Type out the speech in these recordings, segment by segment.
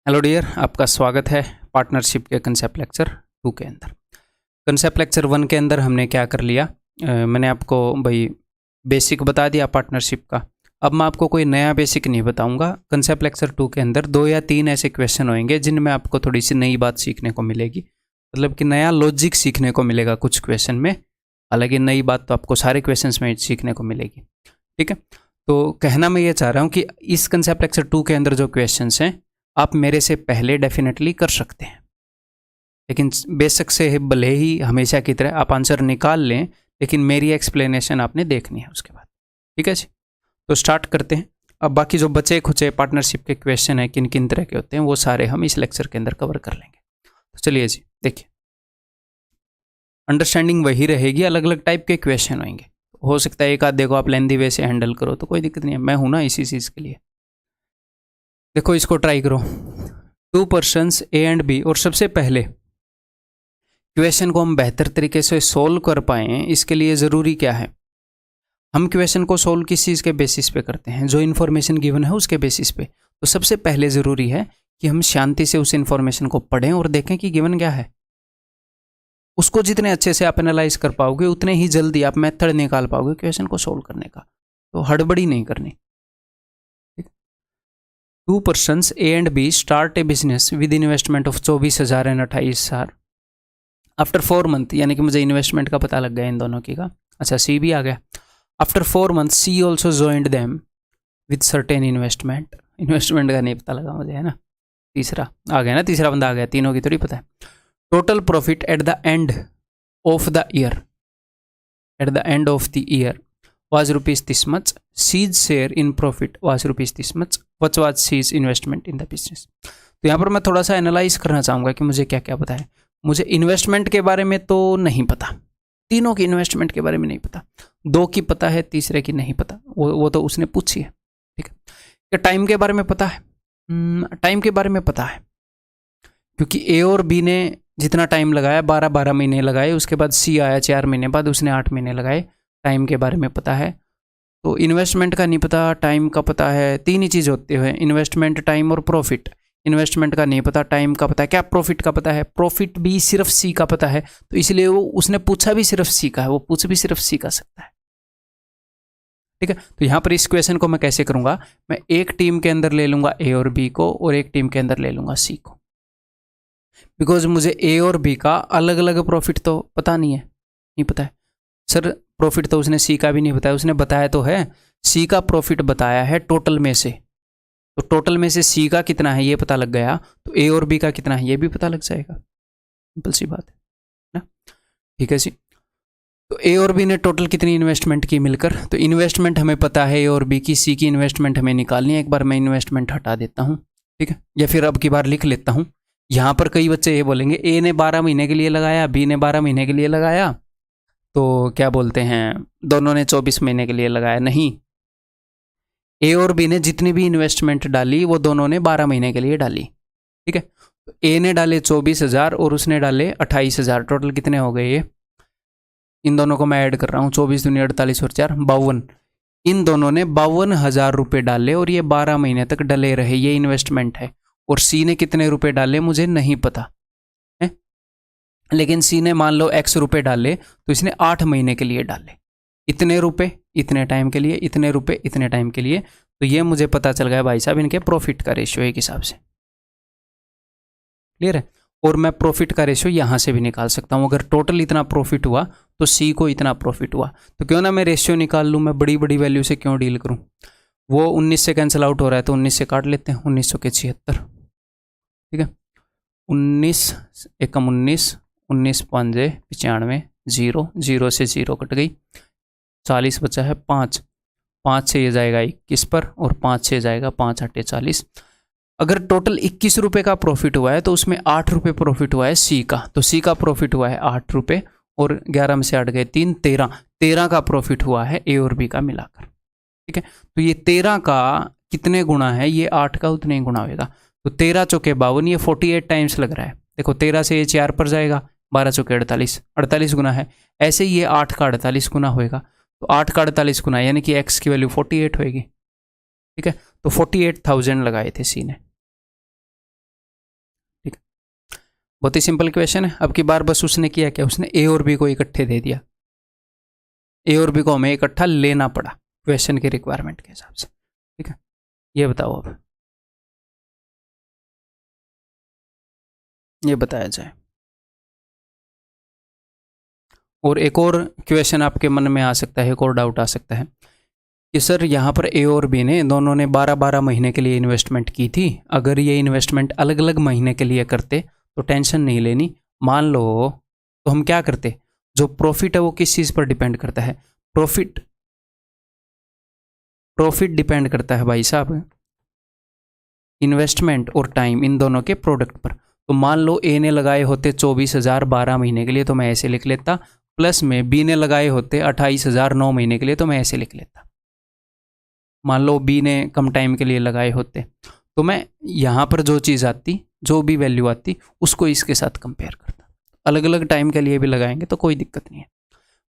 Hello dear, आपका स्वागत है पार्टनरशिप के कंसेप्ट लेक्चर 2 के अंदर। कंसेप्ट लेक्चर 1 के अंदर हमने क्या कर लिया, मैंने आपको भाई बेसिक बता दिया पार्टनरशिप का। अब मैं आपको कोई नया बेसिक नहीं बताऊंगा। कंसेप्ट लेक्चर 2 के अंदर 2 या 3 ऐसे क्वेश्चन होंगे जिनमें आपको थोड़ी सी नई बात सीखने को मिलेगी, मतलब कि नया लॉजिक सीखने को मिलेगा कुछ क्वेश्चन में। हालांकि नई बात तो आपको सारे क्वेश्चन में सीखने को मिलेगी, ठीक है। तो कहना मैं ये चाह रहा हूँ कि इस कंसेप्ट लेक्चर 2 के अंदर जो क्वेश्चन हैं आप मेरे से पहले डेफिनेटली कर सकते हैं, लेकिन बेशक से भले ही हमेशा की तरह आप आंसर निकाल लें, लेकिन मेरी एक्सप्लेनेशन आपने देखनी है उसके बाद, ठीक है जी। तो स्टार्ट करते हैं। अब बाकी जो बचे खुचे पार्टनरशिप के क्वेश्चन हैं किन किन तरह के होते हैं वो सारे हम इस लेक्चर के अंदर कवर कर लेंगे। तो चलिए जी, देखिए अंडरस्टैंडिंग वही रहेगी, अलग अलग टाइप के क्वेश्चन होंगे। हो सकता है एक आध देखो आप लेंदी वे से हैंडल करो तो कोई दिक्कत नहीं है, मैं हूं ना इसी चीज़ के लिए। देखो इसको ट्राई करो। 2 पर्सन्स ए एंड बी, और सबसे पहले क्वेश्चन को हम बेहतर तरीके से सोल्व कर पाएँ इसके लिए ज़रूरी क्या है, हम क्वेश्चन को सोल्व किस चीज़ के बेसिस पे करते हैं, जो इन्फॉर्मेशन गिवन है उसके बेसिस पे। तो सबसे पहले ज़रूरी है कि हम शांति से उस इन्फॉर्मेशन को पढ़ें और देखें कि गिवन क्या है। उसको जितने अच्छे से आप एनालाइज कर पाओगे उतने ही जल्दी आप मेथड निकाल पाओगे क्वेश्चन को सोल्व करने का। तो हड़बड़ी नहीं करनी। 2 persons A and B start a business with investment of 24,000 and 28,000 after 4 month, यानी कि मुझे इन्वेस्टमेंट का पता लग गया इन दोनों की का। अच्छा, सी भी आ गया। After 4 month C also joined them with certain investment का नहीं पता लगा मुझे, है ना। तीसरा आ गया ना, तीसरा बंदा आ गया, तीनों की थोड़ी पता है। Total profit eight the end of the year was rupees this much, C's share in profit was rupees this much, what was C's investment in the business। तो यहाँ पर मैं थोड़ा सा एनालाइज करना चाहूँगा कि मुझे क्या क्या पता है। मुझे इन्वेस्टमेंट के बारे में तो नहीं पता, तीनों की इन्वेस्टमेंट के बारे में नहीं पता, 2 की पता है, तीसरे की नहीं पता, वो तो उसने पूछी है, ठीक है। क्या टाइम के बारे में पता है? टाइम के बारे में पता है, क्योंकि ए और बी ने जितना टाइम लगाया 12 महीने लगाए, उसके बाद सी आया 4 महीने बाद, उसने 8 महीने लगाए। टाइम के बारे में पता है। तो इन्वेस्टमेंट का नहीं पता, टाइम का पता है। 3 ही चीज़ होते हुए, इन्वेस्टमेंट, टाइम और प्रॉफिट। इन्वेस्टमेंट का नहीं पता, टाइम का पता है, क्या प्रॉफिट का पता है? प्रॉफिट भी सिर्फ सी का पता है, तो इसलिए वो उसने पूछा भी सिर्फ सी का है, वो पूछ भी सिर्फ सी का सकता है, ठीक है। तो यहाँ पर इस क्वेश्चन को मैं कैसे करूँगा, मैं एक टीम के अंदर ले लूँगा ए और बी को, और एक टीम के अंदर ले लूँगा सी को, बिकॉज मुझे ए और बी का अलग अलग प्रॉफिट तो पता नहीं है, नहीं पता है। सर प्रॉफिट तो उसने सी का भी नहीं बताया, उसने बताया तो है, सी का प्रॉफिट बताया है टोटल में से, तो टोटल में से सी का कितना है ये पता लग गया, तो ए और बी का कितना है ये भी पता लग जाएगा। सिंपल सी बात है ना, ठीक है जी। तो ए और बी ने टोटल कितनी इन्वेस्टमेंट की मिलकर, तो इन्वेस्टमेंट हमें पता है ए और बी की, सी की इन्वेस्टमेंट हमें निकालनी है। एक बार मैं इन्वेस्टमेंट हटा देता हूँ, ठीक है, या फिर अब की बार लिख लेता हूँ। यहाँ पर कई बच्चे ये बोलेंगे ए ने 12 महीने के लिए लगाया, बी ने 12 महीने के लिए लगाया, तो क्या बोलते हैं दोनों ने 24 महीने के लिए लगाया। नहीं, ए और बी ने जितनी भी इन्वेस्टमेंट डाली वो दोनों ने 12 महीने के लिए डाली, ठीक है। तो ए ने डाले 24,000 और उसने डाले 28,000, टोटल कितने हो गए ये? इन दोनों को मैं ऐड कर रहा हूँ, 24 दूनी 48 और 4 52। इन दोनों ने 52,000 रुपये डाले और ये 12 महीने तक डले रहे, ये इन्वेस्टमेंट है। और सी ने कितने रुपए डाले मुझे नहीं पता है, लेकिन सी ने मान लो x रुपए डाले, तो इसने 8 महीने के लिए डाले, इतने रुपए इतने टाइम के लिए, इतने रुपए इतने टाइम के लिए। तो ये मुझे पता चल गया भाई साहब इनके प्रॉफिट का रेशियो एक हिसाब से, क्लियर है। और मैं प्रॉफिट का रेशियो यहाँ से भी निकाल सकता हूँ, अगर टोटल इतना प्रॉफिट हुआ तो सी को इतना प्रॉफिट हुआ, तो क्यों ना मैं रेशियो निकाल लूँ, मैं बड़ी बड़ी वैल्यू से क्यों डील करूँ। वो 19 से कैंसिल आउट हो रहा है तो 19 से काट लेते हैं, 1900 के 76, ठीक है। 19 एकम 19, 19 पंजे 95, 0 से 0 कट गई, 40 बचा है 5 से ये जाएगा 21 पर, और 5 से जाएगा 5 8 40। अगर टोटल 21 रुपये का प्रॉफिट हुआ है तो उसमें 8 रुपये प्रॉफिट हुआ है सी का, तो सी का प्रॉफिट हुआ है 8 रुपये, और 11 में से 8 गए 3, 13 का प्रॉफिट हुआ है ए और बी का मिलाकर, ठीक है। तो ये 13 का कितने गुना है, ये 8 का उतने ही गुना होगा, तो 13 चौके 52, ये 48 टाइम्स लग रहा है। देखो 13 से ये 4 पर जाएगा, 12 चौके 48 गुना है, ऐसे ही ये 8 का 48 गुना होएगा, तो 8 का 48 गुना यानी कि x की वैल्यू 48 होएगी, ठीक है। तो 48,000 लगाए थे सी ने, बहुत ही सिंपल क्वेश्चन है। अब की बार बस उसने किया क्या, उसने ए और बी को इकट्ठे दे दिया, ए और बी को हमें इकट्ठा लेना पड़ा क्वेश्चन के रिक्वायरमेंट के हिसाब से। ठीक है, ये बताओ अब, ये बताया जाए। और एक और क्वेश्चन आपके मन में आ सकता है, एक और डाउट आ सकता है कि सर यहाँ पर ए और बी ने दोनों ने 12-12 महीने के लिए इन्वेस्टमेंट की थी, अगर ये इन्वेस्टमेंट अलग अलग महीने के लिए करते तो टेंशन नहीं लेनी, मान लो तो हम क्या करते, जो प्रॉफिट है वो किस चीज़ पर डिपेंड करता है, प्रॉफिट डिपेंड करता है भाई साहब इन्वेस्टमेंट और टाइम इन दोनों के प्रोडक्ट पर। तो मान लो ए ने लगाए होते 24,000 12 महीने के लिए तो मैं ऐसे लिख लेता, प्लस में बी ने लगाए होते 28,000 9 महीने के लिए तो मैं ऐसे लिख लेता। मान लो बी ने कम टाइम के लिए लगाए होते तो मैं यहाँ पर जो चीज़ आती, जो भी वैल्यू आती उसको इसके साथ कंपेयर करता। अलग अलग टाइम के लिए भी लगाएंगे तो कोई दिक्कत नहीं है,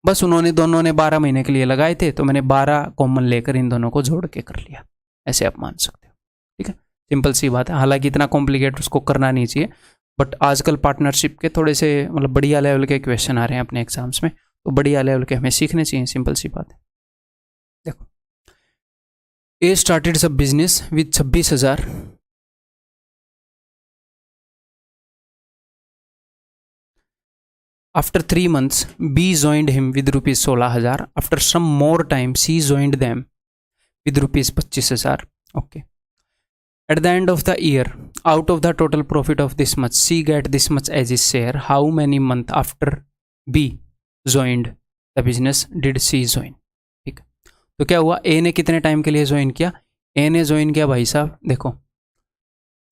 बस उन्होंने दोनों ने 12 महीने के लिए लगाए थे तो मैंने 12 कॉमन लेकर इन दोनों को जोड़ के कर लिया, ऐसे आप मान सकते हो। ठीक है, सिंपल सी बात है, हालांकि इतना कॉम्प्लिकेट उसको करना नहीं चाहिए, बट आजकल पार्टनरशिप के थोड़े से मतलब बढ़िया लेवल के क्वेश्चन आ रहे हैं अपने एग्जाम्स में, तो बढ़िया लेवल के हमें सीखने चाहिए, सिंपल सी बात है। देखो, ए स्टार्टेड सब business with 26,000 After 3 months, B joined him with rupees 16,000. After some more time, C joined them with rupees 25,000. Okay. At the end of the year, out of the total profit of this much, C get this much as his share. How many months after B joined the business did C join? ठीक है, तो क्या हुआ, A ने कितने time के लिए join किया, A ने ज्वाइन किया भाई साहब देखो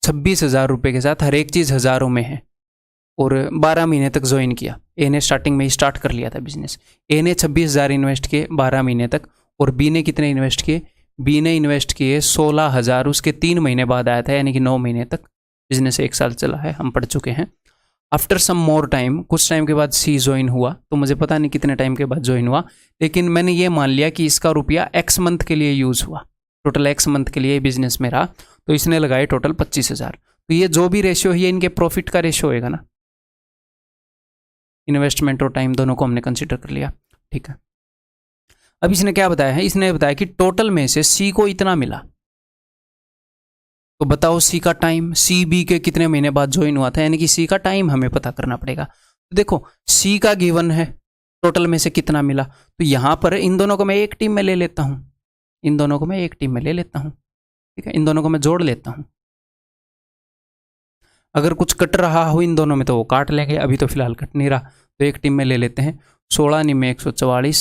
26,000 रुपये के साथ, हर एक चीज़ हज़ारों में है, और 12 महीने तक ज्वाइन किया। ए ने स्टार्टिंग में ही स्टार्ट कर लिया था बिजनेस। ए ने 26,000 इन्वेस्ट किए 12 महीने तक, और बी ने कितने इन्वेस्ट किए, बी ने इन्वेस्ट किए 16,000 उसके 3 महीने बाद आया था, यानी कि 9 महीने तक बिजनेस 1 साल चला है, हम पढ़ चुके हैं। आफ्टर सम मोर टाइम, कुछ टाइम के बाद सी ज्वाइन हुआ, तो मुझे पता नहीं कितने टाइम के बाद ज्वाइन हुआ, लेकिन मैंने ये मान लिया कि इसका रुपया एक्स मंथ के लिए यूज़ हुआ, टोटल एक्स मंथ के लिए बिजनेस में रहा, तो इसने लगाए टोटल 25,000। तो ये जो भी रेशियो है ये इनके प्रॉफिट का रेशियो होएगा ना, इन्वेस्टमेंट और टाइम दोनों को हमने कंसीडर कर लिया। ठीक है, अब इसने क्या बताया है, इसने बताया कि टोटल में से सी को इतना मिला, तो बताओ सी का टाइम, सी बी के कितने महीने बाद ज्वाइन हुआ था, यानी कि सी का टाइम हमें पता करना पड़ेगा। तो देखो सी का गिवन है, टोटल में से कितना मिला, तो यहां पर इन दोनों को मैं एक टीम में ले लेता हूं, इन दोनों को मैं एक टीम में ले लेता हूं। ठीक है, इन दोनों को मैं जोड़ लेता हूं, अगर कुछ कट रहा हो इन दोनों में तो वो काट लेंगे, अभी तो फिलहाल कट नहीं रहा, तो एक टीम में ले लेते हैं। 16 निमे 144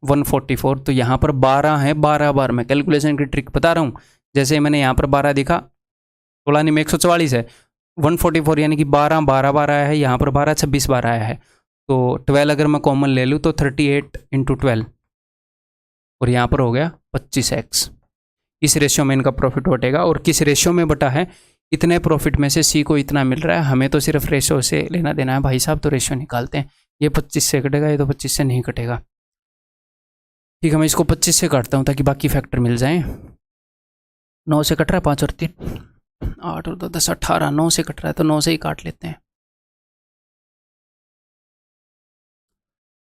144, तो यहाँ पर 12 है, 12 बार मैं कैलकुलेशन की ट्रिक बता रहा हूँ, जैसे मैंने यहाँ पर 12 दिखा, 16 निमे 144 है, 144 यानी कि 12 12 बार आया है, यहाँ पर 12 26 बार आया है, तो 12 अगर मैं कॉमन ले लूँ तो 38 × 12, और यहाँ पर हो गया 25x। इस रेशियो में इनका प्रॉफिट बटेगा, और किस रेशियो में बटा है, इतने प्रॉफिट में से सी को इतना मिल रहा है, हमें तो सिर्फ रेशियो से लेना देना है भाई साहब, तो रेशियो निकालते हैं। ये 25 से कटेगा, ये तो 25 से नहीं कटेगा। ठीक है, मैं इसको 25 से काटता हूँ ताकि बाकी फैक्टर मिल जाएं। 9 से कट रहा है, 5 और 3 8 और 2 10 18, 9 से कट रहा है तो 9 से ही काट लेते हैं।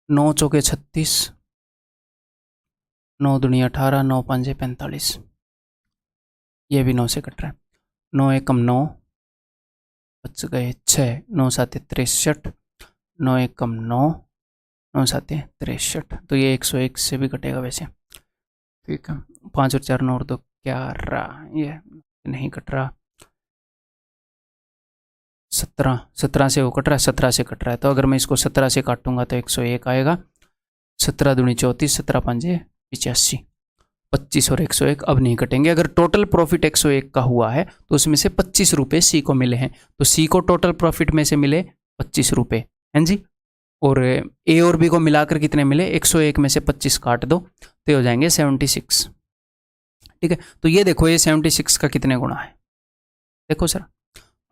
9 चौके 36, 9 दूनी 18, 9 5 45, ये भी 9 से कट रहा है। 9 एकम 9, बच गए 6, 9 7 63, 9 एकम 9, 9 7 63, तो ये 101 से भी कटेगा वैसे। ठीक है, 5 और 4 9 और 2 11, ये नहीं कट रहा। 17 से वो कट रहा है, 17 से कट रहा है, तो अगर मैं इसको 17 से काटूंगा तो 101 आएगा। 17 दूनी 34, 17 5 85, 25 और 101 अब नहीं कटेंगे। अगर टोटल प्रॉफिट 101 का हुआ है तो उसमें से 25 रुपये सी को मिले हैं, तो सी को टोटल प्रॉफिट में से मिले 25 रुपये, हैं जी। और ए और बी को मिलाकर कितने मिले, 101 में से 25 काट दो तो हो जाएंगे 76। ठीक है, तो ये देखो ये 76 का कितने गुना है, देखो सर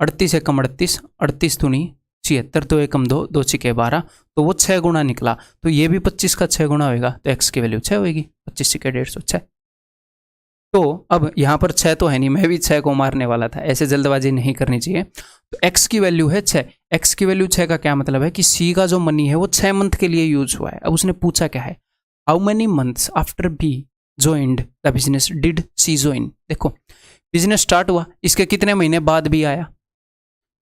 38 एकम 38, 38 दूनी 76, 2 एकम 2, 2 छिके 12, तो वो 6 गुना निकला, तो ये भी 25 का 6 गुना होगा, तो x की वैल्यू 6 होगी, 25 छिके 150 6। तो अब यहाँ पर 6 तो है नहीं, मैं भी 6 को मारने वाला था, ऐसे जल्दबाजी नहीं करनी चाहिए। तो x की वैल्यू है 6, एक्स की वैल्यू 6 का क्या मतलब है कि सी का जो मनी है वो 6 मंथ के लिए यूज हुआ है। अब उसने पूछा क्या है, how many months after B joined the business did C join. देखो बिजनेस स्टार्ट हुआ, इसके कितने महीने बाद भी आया,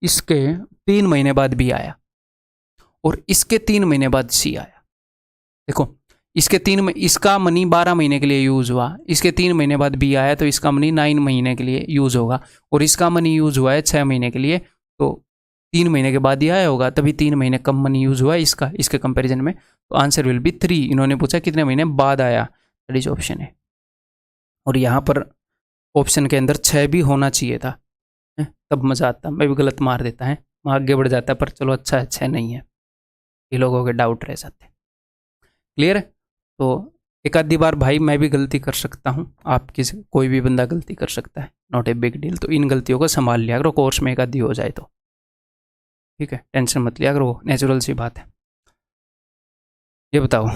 इसके 3 महीने बाद भी आया, और इसके 3 महीने बाद सी आया। देखो इसके इसका मनी 12 महीने के लिए यूज हुआ, इसके 3 महीने बाद बी आया, तो इसका मनी 9 महीने के लिए यूज होगा, और इसका मनी यूज हुआ है 6 महीने के लिए, तो 3 महीने के बाद ही आया होगा, तभी 3 महीने कम मनी यूज हुआ है इसका, इसके कंपैरिजन में। तो आंसर विल बी 3। इन्होंने पूछा कितने महीने बाद आया, दैट इज ऑप्शन है। और यहाँ पर ऑप्शन के अंदर 6 भी होना चाहिए था, तब मजा आता। मैं भी गलत मार देता है, वहाँ आगे बढ़ जाता, पर चलो अच्छा है 6 नहीं है, ये लोगों के डाउट रह जाते। क्लियर है? तो एक आधी बार भाई मैं भी गलती कर सकता हूँ, आप किसी कोई भी बंदा गलती कर सकता है, नॉट ए बिग डील। तो इन गलतियों को संभाल लिया करो, कोर्स में एक आधी हो जाए तो ठीक है, टेंशन मत लिया करो, नेचुरल सी बात है। ये बताओ,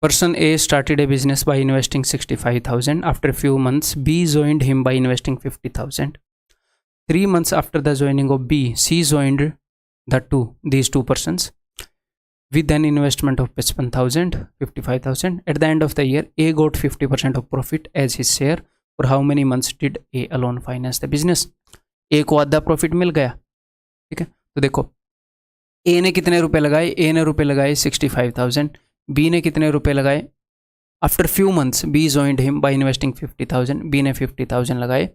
person A started a business by investing 65,000, after few months B joined him by investing 50,000, 3 months after the joining of B, C joined these two persons with an investment of 55,000, 55,000. At the end of the year, A got 50% of profit as his share. For how many months did A alone finance the business? A को आधा profit मिल गया, ठीक है। तो देखो A ने कितने रुपए लगाए, A ने रुपए लगाए 65,000, B ने कितने रुपए लगाए, after few months B joined him by investing 50,000, B ने 50,000 लगाए।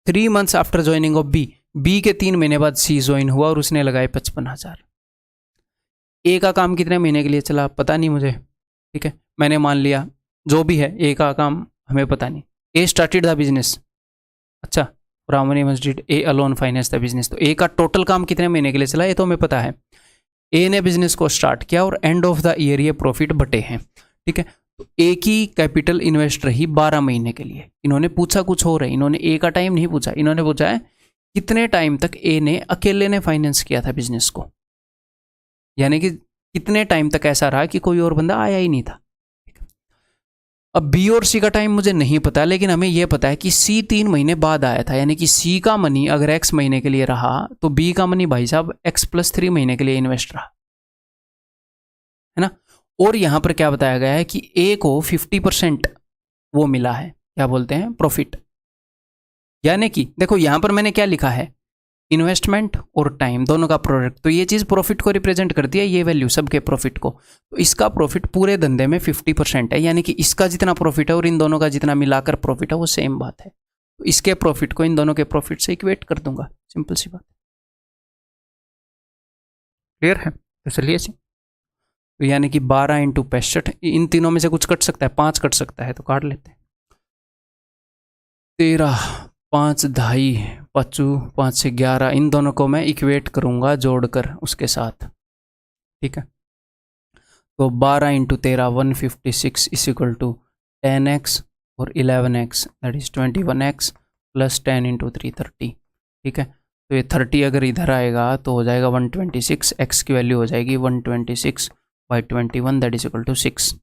3 months after joining of B, B के 3 महीने बाद सी ज्वाइन हुआ और उसने लगाए 55,000। ए का काम कितने महीने के लिए चला पता नहीं मुझे, ठीक है, मैंने मान लिया जो भी है, ए का काम हमें पता नहीं। ए स्टार्टेड द बिजनेस, अच्छा, how many months did A alone finance the business. तो ए का टोटल काम कितने महीने के लिए चला ये तो हमें पता है। ए ने बिजनेस को स्टार्ट किया और एंड ऑफ द ईयर ये प्रॉफिट बटे हैं, ठीक है। तो ए की कैपिटल इन्वेस्ट रही 12 महीने के लिए। इन्होंने पूछा कुछ और है, इन्होंने ए का टाइम नहीं पूछा, इन्होंने पूछा है कितने टाइम तक ए ने अकेले ने फाइनेंस किया था बिजनेस को, यानी कि कितने टाइम तक ऐसा रहा कि कोई और बंदा आया ही नहीं था। अब बी और सी का टाइम मुझे नहीं पता, लेकिन हमें यह पता है कि सी 3 महीने बाद आया था, यानी कि सी का मनी अगर एक्स महीने के लिए रहा तो बी का मनी भाई साहब x+3 महीने के लिए इन्वेस्ट रहा, है ना। और यहां पर क्या बताया गया है कि ए को 50% वो मिला है, क्या बोलते हैं, प्रॉफिट। यानी कि देखो यहां पर मैंने क्या लिखा है, इन्वेस्टमेंट और टाइम दोनों का प्रोडक्ट, तो ये चीज प्रॉफिट को रिप्रेजेंट करती है, ये वैल्यू सबके प्रॉफिट को। तो इसका प्रॉफिट पूरे धंधे में 50% है, यानी कि इसका जितना प्रॉफिट है और इन दोनों का जितना मिलाकर प्रॉफिट है वो सेम बात है। तो इसके प्रॉफिट को इन दोनों के प्रॉफिट से इक्वेट कर दूंगा, सिंपल सी बात। क्लियर है? तो चलिए जी, तो यानी कि 12 × 65, इन तीनों में से कुछ कट सकता है, 5 कट सकता है, तो काट लेते हैं। 13, 5 ढाई, 5 से 11, इन दोनों को मैं इक्वेट करूंगा जोड़कर उसके साथ, ठीक है। तो 12 × 13 156 इज इक्वल टू 10x और 11x that is 21x plus 10 × 3 30, ठीक है। तो ये 30 अगर इधर आएगा तो हो जाएगा 126, x की वैल्यू हो जाएगी 126 by 21 that is equal to 6,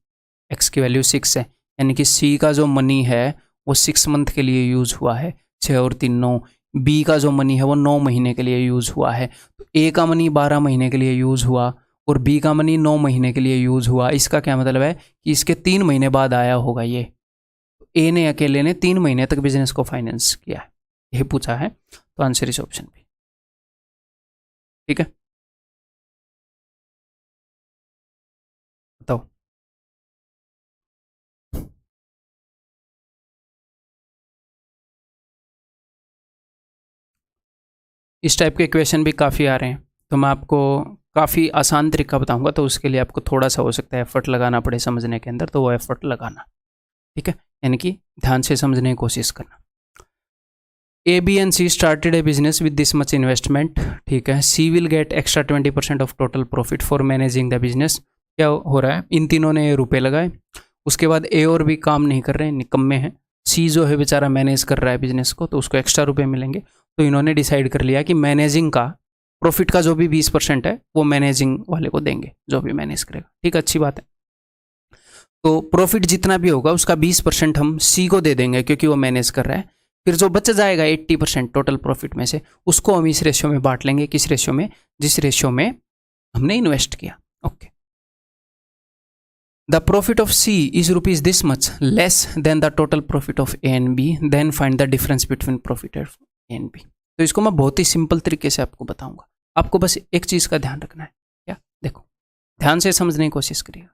x की वैल्यू 6 है, यानी कि C का जो मनी है वो 6 मंथ के लिए यूज हुआ है, 6 और 3 9। B का जो मनी है वो 9 महीने के लिए यूज हुआ है। तो A का मनी 12 महीने के लिए यूज हुआ और B का मनी 9 महीने के लिए यूज हुआ। इसका क्या मतलब है कि इसके 3 महीने बाद आया होगा ये। A ने अकेले ने 3 महीने तक बिजनेस को फाइनेंस किया है, यही पूछा है, तो आंसर इस ऑप्शन भी, ठीक है। बताओ, इस टाइप के क्वेश्चन भी काफ़ी आ रहे हैं, तो मैं आपको काफ़ी आसान तरीका बताऊंगा, तो उसके लिए आपको थोड़ा सा हो सकता है एफर्ट लगाना पड़े समझने के अंदर, तो वो एफर्ट लगाना, ठीक है, यानी कि ध्यान से समझने की कोशिश करना। A, B and C started a business with this much investment, ठीक है। C will get extra 20% of total profit for managing the business। क्या हो रहा है, इन तीनों ने रुपए लगाए, उसके बाद A और B काम नहीं कर रहे हैं, निकम्मे हैं। C जो है बेचारा मैनेज कर रहा है बिजनेस को, तो उसको एक्स्ट्रा रुपए मिलेंगे। तो इन्होंने डिसाइड कर लिया कि मैनेजिंग का प्रॉफिट का जो भी 20% है वो मैनेजिंग वाले को देंगे, जो भी मैनेज करेगा, ठीक है, अच्छी बात है। तो प्रॉफिट जितना भी होगा उसका 20% हम C को दे देंगे क्योंकि वो मैनेज कर रहा है। फिर जो बच जाएगा 80% टोटल प्रॉफिट में से, उसको हम इस रेशियो में बांट लेंगे। किस रेशियो में? जिस रेशियो में हमने इन्वेस्ट किया। Okay, the profit of C is rupees this much less than the total profit of A and B, then find the difference between profit of A and B. तो इसको मैं बहुत ही simple तरीके से आपको बताऊंगा। आपको बस एक चीज का ध्यान रखना है। क्या? देखो, ध्यान से समझने की कोशिश करिएगा।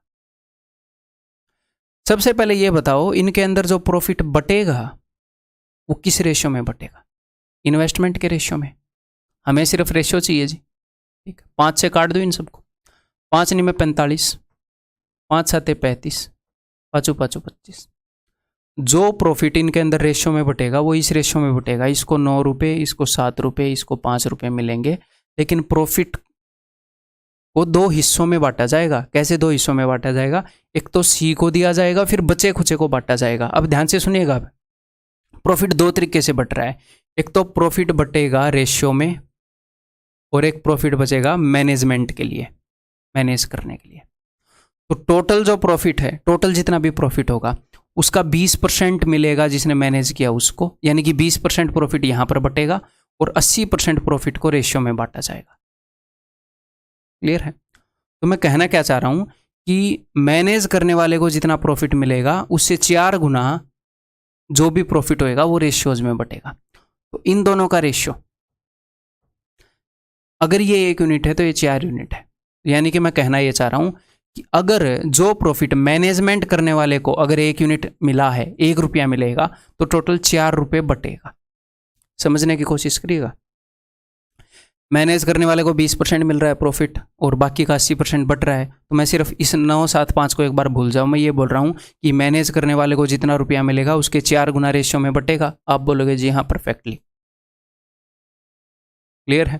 सबसे पहले ये बताओ, इनके अंदर जो प्रॉफिट बटेगा वो किस रेशियो में बटेगा? इन्वेस्टमेंट के रेशियो में। हमें सिर्फ रेशियो चाहिए जी। ठीक, 5 से काट दो इन सबको। 5 नहीं में 45, 5 7 35, 5 5 25। जो प्रॉफिट इनके अंदर रेशियो में बटेगा वो इस रेशियो में बटेगा। इसको 9 रुपये, इसको 7 रुपये, इसको 5 रुपये मिलेंगे। लेकिन प्रॉफिट को 2 हिस्सों में बांटा जाएगा। कैसे 2 हिस्सों में बांटा जाएगा? एक तो सी को दिया जाएगा, फिर बचे खुचे को बांटा जाएगा। अब ध्यान से सुनिएगा, प्रॉफिट 2 तरीके से बट रहा है। एक तो प्रॉफिट बटेगा रेशियो में, और एक प्रॉफिट बचेगा मैनेजमेंट के लिए, मैनेज करने के लिए। तो टोटल जो प्रॉफिट है, टोटल जितना भी प्रॉफिट होगा उसका 20% मिलेगा जिसने मैनेज किया उसको, यानी कि 20% प्रॉफिट यहां पर बटेगा और 80% प्रॉफिट को रेशियो में बांटा जाएगा। क्लियर है? तो मैं कहना क्या चाह रहा हूं कि मैनेज करने वाले को जितना प्रॉफिट मिलेगा उससे 4 गुना जो भी प्रॉफिट होएगा वो रेशियोज में बटेगा। तो इन दोनों का रेशियो, अगर ये 1 यूनिट है तो ये 4 यूनिट है। यानी कि मैं कहना ये चाह रहा हूं कि अगर जो प्रॉफिट मैनेजमेंट करने वाले को अगर 1 यूनिट मिला है, 1 रुपया मिलेगा, तो टोटल 4 रुपये बटेगा। समझने की कोशिश करिएगा। मैनेज करने वाले को 20% मिल रहा है प्रॉफिट और बाकी का 80% बट रहा है। तो मैं सिर्फ इस 9 7 5 को एक बार भूल जाऊँ। मैं ये बोल रहा हूँ कि मैनेज करने वाले को जितना रुपया मिलेगा उसके 4 गुना रेशियो में बटेगा। आप बोलोगे जी हाँ, परफेक्टली क्लियर है।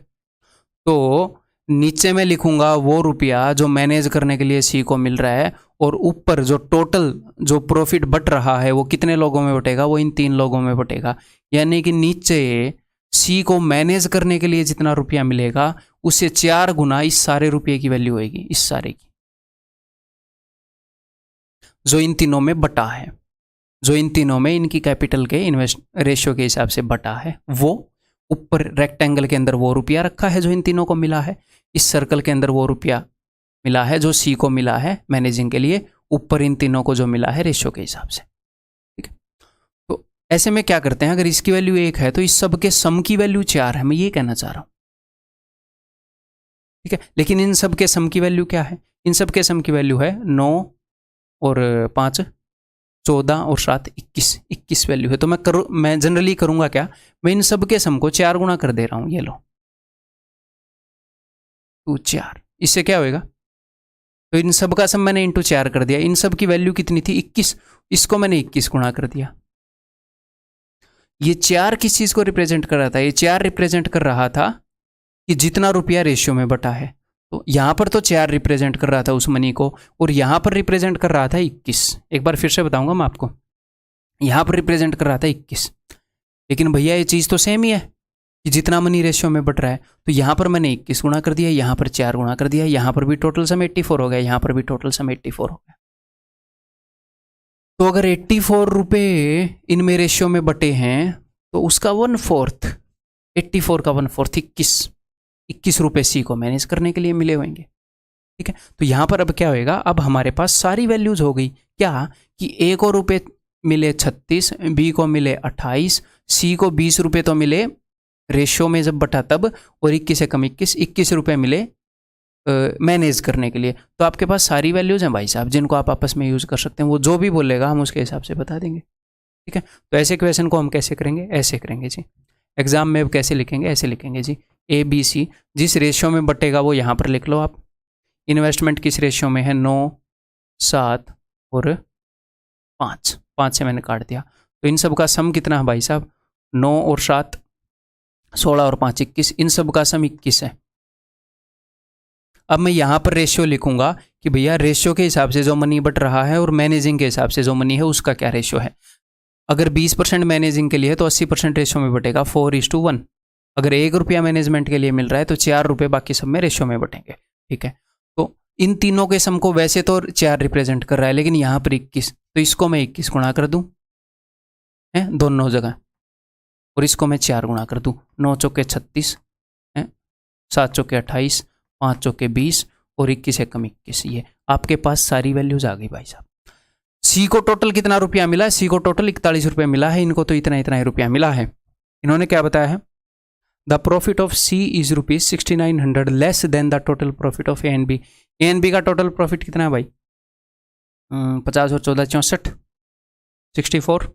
तो नीचे में लिखूंगा वो रुपया जो मैनेज करने के लिए सी को मिल रहा है, और ऊपर जो टोटल जो प्रॉफिट बट रहा है वो कितने लोगों में बटेगा? वो इन 3 लोगों में बटेगा। यानी कि नीचे सी को मैनेज करने के लिए जितना रुपया मिलेगा उससे 4 गुना इस सारे रुपये की वैल्यू होगी, इस सारे की, जो इन तीनों में बटा है, जो इन तीनों में इनकी कैपिटल के इन्वेस्ट रेशियो के हिसाब से बटा है। वो ऊपर रेक्टेंगल के अंदर वो रुपया रखा है जो इन तीनों को मिला है, इस सर्कल के अंदर वो रुपया मिला है जो सी को मिला है मैनेजिंग के लिए, ऊपर इन तीनों को जो मिला है रेशियो के हिसाब से। ठीक है, तो ऐसे में क्या करते हैं, अगर इसकी वैल्यू 1 है तो इस सब के सम की वैल्यू 4 है। मैं ये कहना चाह रहा हूं। ठीक है, लेकिन इन सब के सम की वैल्यू क्या है? इन सब के सम की वैल्यू है 9 और 5 14 और 7 21 वैल्यू है। तो मैं जनरली करूंगा क्या, मैं इन सब के सम को 4 गुना कर दे रहा हूं। ये लो 2 4, इससे क्या होएगा? तो इन सब का सम मैंने इंटू 4 कर दिया। इन सब की वैल्यू कितनी थी? 21, इसको मैंने 21 गुना कर दिया। ये 4 किस चीज को रिप्रेजेंट कर रहा था? ये 4 रिप्रेजेंट कर रहा था कि जितना रुपया रेशियो में बटा है। तो यहां पर तो 4 रिप्रेजेंट कर रहा था उस मनी को, और यहां पर रिप्रेजेंट कर रहा था 21। एक बार फिर से बताऊंगा मैं आपको, यहां पर रिप्रेजेंट कर रहा था 21, लेकिन भैया ये चीज तो सेम ही है कि जितना मनी रेशियो में बट रहा है। तो यहां पर मैंने 21 गुना कर दिया, यहां पर 4 गुना कर दिया, यहां पर भी टोटल सम 84 हो गया, यहां पर भी टोटल सम 84 हो गया। तो अगर 84 रुपये इनमें रेशियो में बटे हैं तो उसका 1/4, 84 का 1/4 21 रुपये सी को मैनेज करने के लिए मिले होंगे। ठीक है, तो यहां पर अब क्या होएगा, अब हमारे पास सारी वैल्यूज हो गई। क्या कि ए को रुपये मिले 36, बी को मिले 28, सी को 20 रुपये तो मिले रेशियो में जब बटा तब, और 21 से कम 21 रुपये मिले मैनेज करने के लिए। तो आपके पास सारी वैल्यूज हैं भाई साहब, जिनको आप आपस में यूज कर सकते हैं। वो जो भी बोलेगा हम उसके हिसाब से बता देंगे। ठीक है, तो ऐसे क्वेश्चन को हम कैसे करेंगे? ऐसे करेंगे जी। एग्जाम में अब कैसे लिखेंगे? ऐसे लिखेंगे जी, ए बी सी जिस रेशियो में बटेगा वो यहाँ पर लिख लो आप। इन्वेस्टमेंट किस रेशियो में है? 9 7 और 5 से मैंने काट दिया। तो इन सब का सम कितना है भाई साहब? 9 और 7 16 और 5 21, इन सब का सम 21 है। अब मैं यहां पर रेशियो लिखूंगा कि भैया रेशियो के हिसाब से जो मनी बट रहा है और मैनेजिंग के हिसाब से जो मनी है उसका क्या रेशियो है। अगर 20% मैनेजिंग के लिए तो 80% रेशियो में बटेगा 4:1। अगर 1 रुपया मैनेजमेंट के लिए मिल रहा है तो 4 रुपये बाकी सब में रेशियो में बटेंगे। ठीक है, तो इन तीनों के सम को वैसे तो 4 रिप्रेजेंट कर रहा है, लेकिन यहाँ पर 21, तो इसको मैं 21 गुणा कर दूं है दोनों जगह। और इसको मैं 4 गुना कर दूँ, 9 चौके 36 है, 7 चौके 28, 5 चौके 20 और 21 एकम 21। ये आपके पास सारी वैल्यूज आ गई भाई साहब। सी को टोटल कितना रुपया मिला है? सी को टोटल 41 रुपया मिला है, इनको तो इतना इतना ही रुपया मिला है। इन्होंने क्या बताया है? The profit of C is ₹6900 less than the total profit of A and B. A and B का टोटल प्रॉफिट कितना है भाई? 50 और 14 64, 64।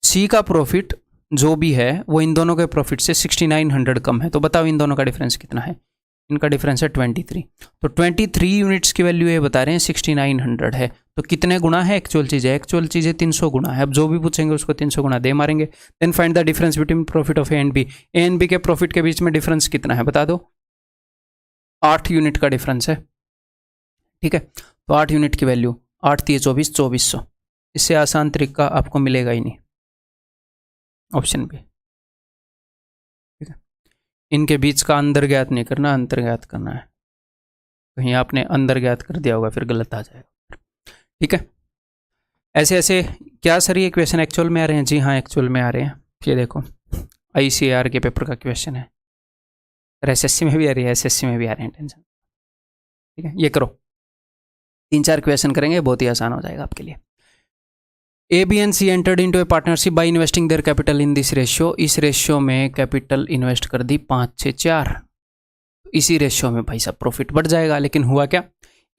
सी का प्रॉफिट जो भी है वो इन दोनों के प्रॉफिट से 6900 कम है। तो बताओ इन दोनों का डिफरेंस कितना है? इनका डिफरेंस है 23। तो 23 यूनिट्स की वैल्यू ये बता रहे हैं 6900 है। तो कितने गुना है एक्चुअल चीज़ है? एक्चुअल चीज़ है 300 गुना है। अब जो भी पूछेंगे उसको 300 गुना दे मारेंगे। Then find the difference between profit of A and B. A and B के प्रॉफिट के बीच में डिफरेंस कितना है बता दो? 8 यूनिट का डिफरेंस है, ठीक है। तो 8 यूनिट की वैल्यू 8 3 24, 2400। इससे आसान तरीका आपको मिलेगा ही नहीं, ऑप्शन बी, ठीक है। इनके बीच का अंदर ज्ञात नहीं करना, अंतर ज्ञात करना है। कहीं आपने अंदर ज्ञात कर दिया होगा फिर गलत आ जाएगा, ठीक है। ऐसे ऐसे क्या सर ये क्वेश्चन एक्चुअल में आ रहे हैं? जी हाँ, एक्चुअल में आ रहे हैं। ये देखो ICAR के पेपर का क्वेश्चन है, SSC में भी आ रही है, SSC में भी आ रहे हैं, टेंशन, ठीक है। ये करो, 3-4 क्वेश्चन करेंगे, बहुत ही आसान हो जाएगा आपके लिए। A, B and C entered into a partnership by investing their capital in this ratio। इस रेशियो में कैपिटल इन्वेस्ट कर दी 5 6 4। इसी रेशियो में भाई साहब प्रॉफिट बढ़ जाएगा। लेकिन हुआ क्या?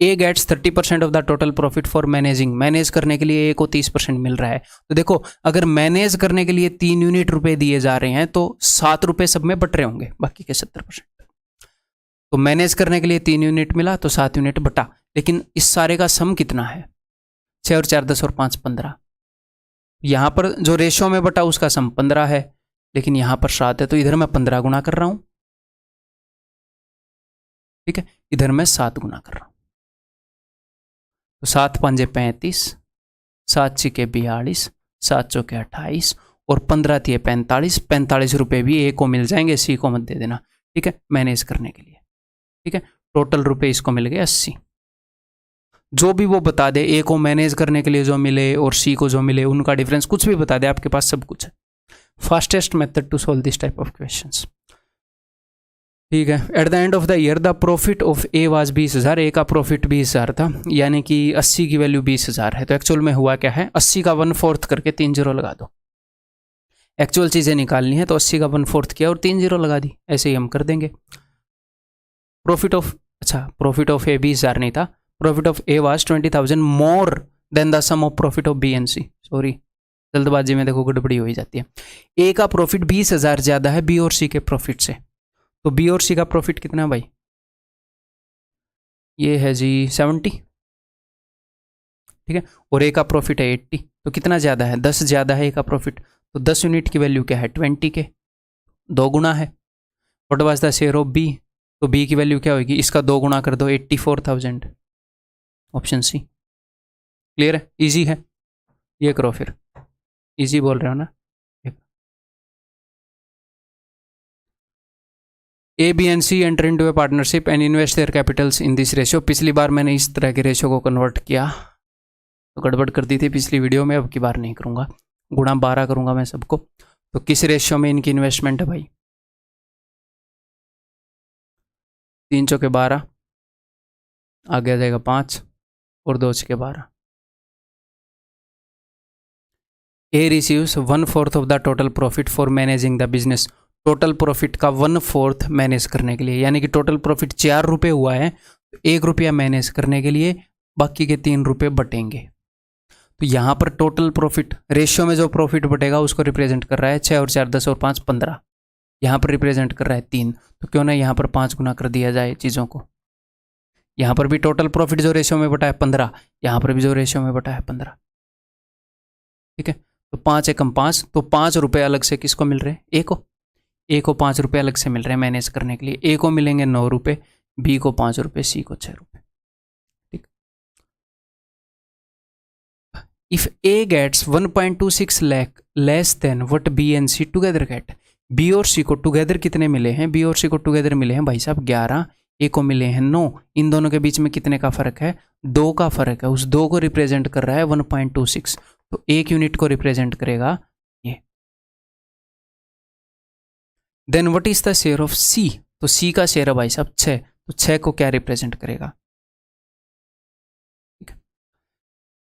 A gets 30% of the total profit for managing. Manage करने के लिए A को 30% मिल रहा है। तो देखो, अगर मैनेज करने के लिए 3 यूनिट रुपए दिए जा रहे हैं तो 7 रुपए सब में बट रहे होंगे, बाकी के 70%। तो मैनेज करने के लिए 3 यूनिट मिला तो 7 यूनिट बटा। लेकिन इस सारे का सम कितना है? 6 और 4 10 और 5 15। यहां पर जो रेशियो में बटा उसका सम 15 है, लेकिन यहां पर 7 है, तो इधर मैं 15 गुना कर रहा हूं, ठीक है। इधर मैं 7 गुना कर रहा हूं। तो 7 5 35, 7 6 42, 7 चौके 28 और 15 3 45। 45 रुपए भी ए को मिल जाएंगे, सी को मत दे देना, ठीक है, मैनेज करने के लिए, ठीक है। टोटल रुपए इसको मिल गए 80। जो भी वो बता दे, ए को मैनेज करने के लिए जो मिले और सी को जो मिले, उनका डिफरेंस कुछ भी बता दे, आपके पास सब कुछ है। Fastest method to solve this type of questions, ठीक है। At the end of the year the profit of A was 20,000। A का प्रॉफिट 20,000 था, यानी कि 80 की वैल्यू 20,000 है। तो एक्चुअल में हुआ क्या है? 80 का 1/4 करके 3 0 लगा दो। एक्चुअल चीज़ें निकालनी है तो 80 का 1/4 किया और 3 0 लगा दी। ऐसे ही हम कर देंगे। प्रॉफिट ऑफ, अच्छा, प्रॉफिट ऑफ ए 20,000 नहीं था, profit of A was 20,000 more than the sum of profit of B and C. Sorry, जल्दबाजी में देखो गड़बड़ी हो ही जाती है। ए का प्रॉफिट 20,000 ज़्यादा है बी और सी के प्रॉफिट से। तो बी और सी का प्रॉफिट कितना है भाई? ये है जी 70, ठीक है। और ए का प्रॉफिट है 80। तो कितना ज़्यादा है? 10 ज़्यादा है ए का प्रॉफिट। तो 10 यूनिट की वैल्यू क्या है? 20 के 2 गुना है। What was the share of B? तो बी की वैल्यू क्या होगी? इसका 2 गुना कर दो, 84,000। Option C. क्लियर है? इजी है, ये करो फिर। इजी बोल रहे हो ना? A B and C enter into a partnership and invest their capitals in this ratio. पिछली बार मैंने इस तरह के रेशियो को कन्वर्ट किया तो गड़बड़ कर दी थी पिछली वीडियो में, अब की बार नहीं करूँगा। गुणा 12 करूँगा मैं सबको। तो किस रेशियो में इनकी इन्वेस्टमेंट है भाई? 3 चौके 12, आगे आ जाएगा 5 और 2 छके 12। A receives 1/4 of the total profit for managing the business. Total profit का 1/4 मैनेज करने के लिए, यानी कि टोटल प्रॉफिट 4 रुपये हुआ है, तो 1 रुपया मैनेज करने के लिए बाकी के 3 रुपये बटेंगे। तो यहाँ पर टोटल प्रॉफिट रेशियो में जो प्रॉफिट बटेगा उसको रिप्रेजेंट कर रहा है 6 और 4 10 और 5 15। यहाँ पर रिप्रेजेंट कर रहा है 3। तो क्यों ना यहाँ पर 5 गुना कर दिया जाए चीज़ों को। यहाँ पर भी टोटल प्रॉफिट जो रेशियो में बटा है 15, यहाँ पर भी जो रेशियो में बटा है 15, ठीक है। तो 5 एकम 5, तो 5 रुपये अलग से किसको मिल रहे हैं? ए को 5 रुपये अलग से मिल रहे हैं मैनेज करने के लिए। ए को मिलेंगे 9 रुपये, बी को 5 रुपये, सी को 6 रुपये, ठीक। If A gets 1.26 lakh less than what B and C together get. B और सी को टुगेदर कितने मिले हैं? बी और सी को टुगेदर मिले हैं भाई साहब 11, ए को मिले हैं 9। इन दोनों के बीच में कितने का फर्क है? 2 का फर्क है। उस 2 को रिप्रेजेंट कर रहा है 1.26। तो 1 यूनिट को रिप्रेजेंट करेगा ये, then what is the share of C, तो सी का शेयर है भाई साहब 6, तो 6 को क्या रिप्रेजेंट करेगा?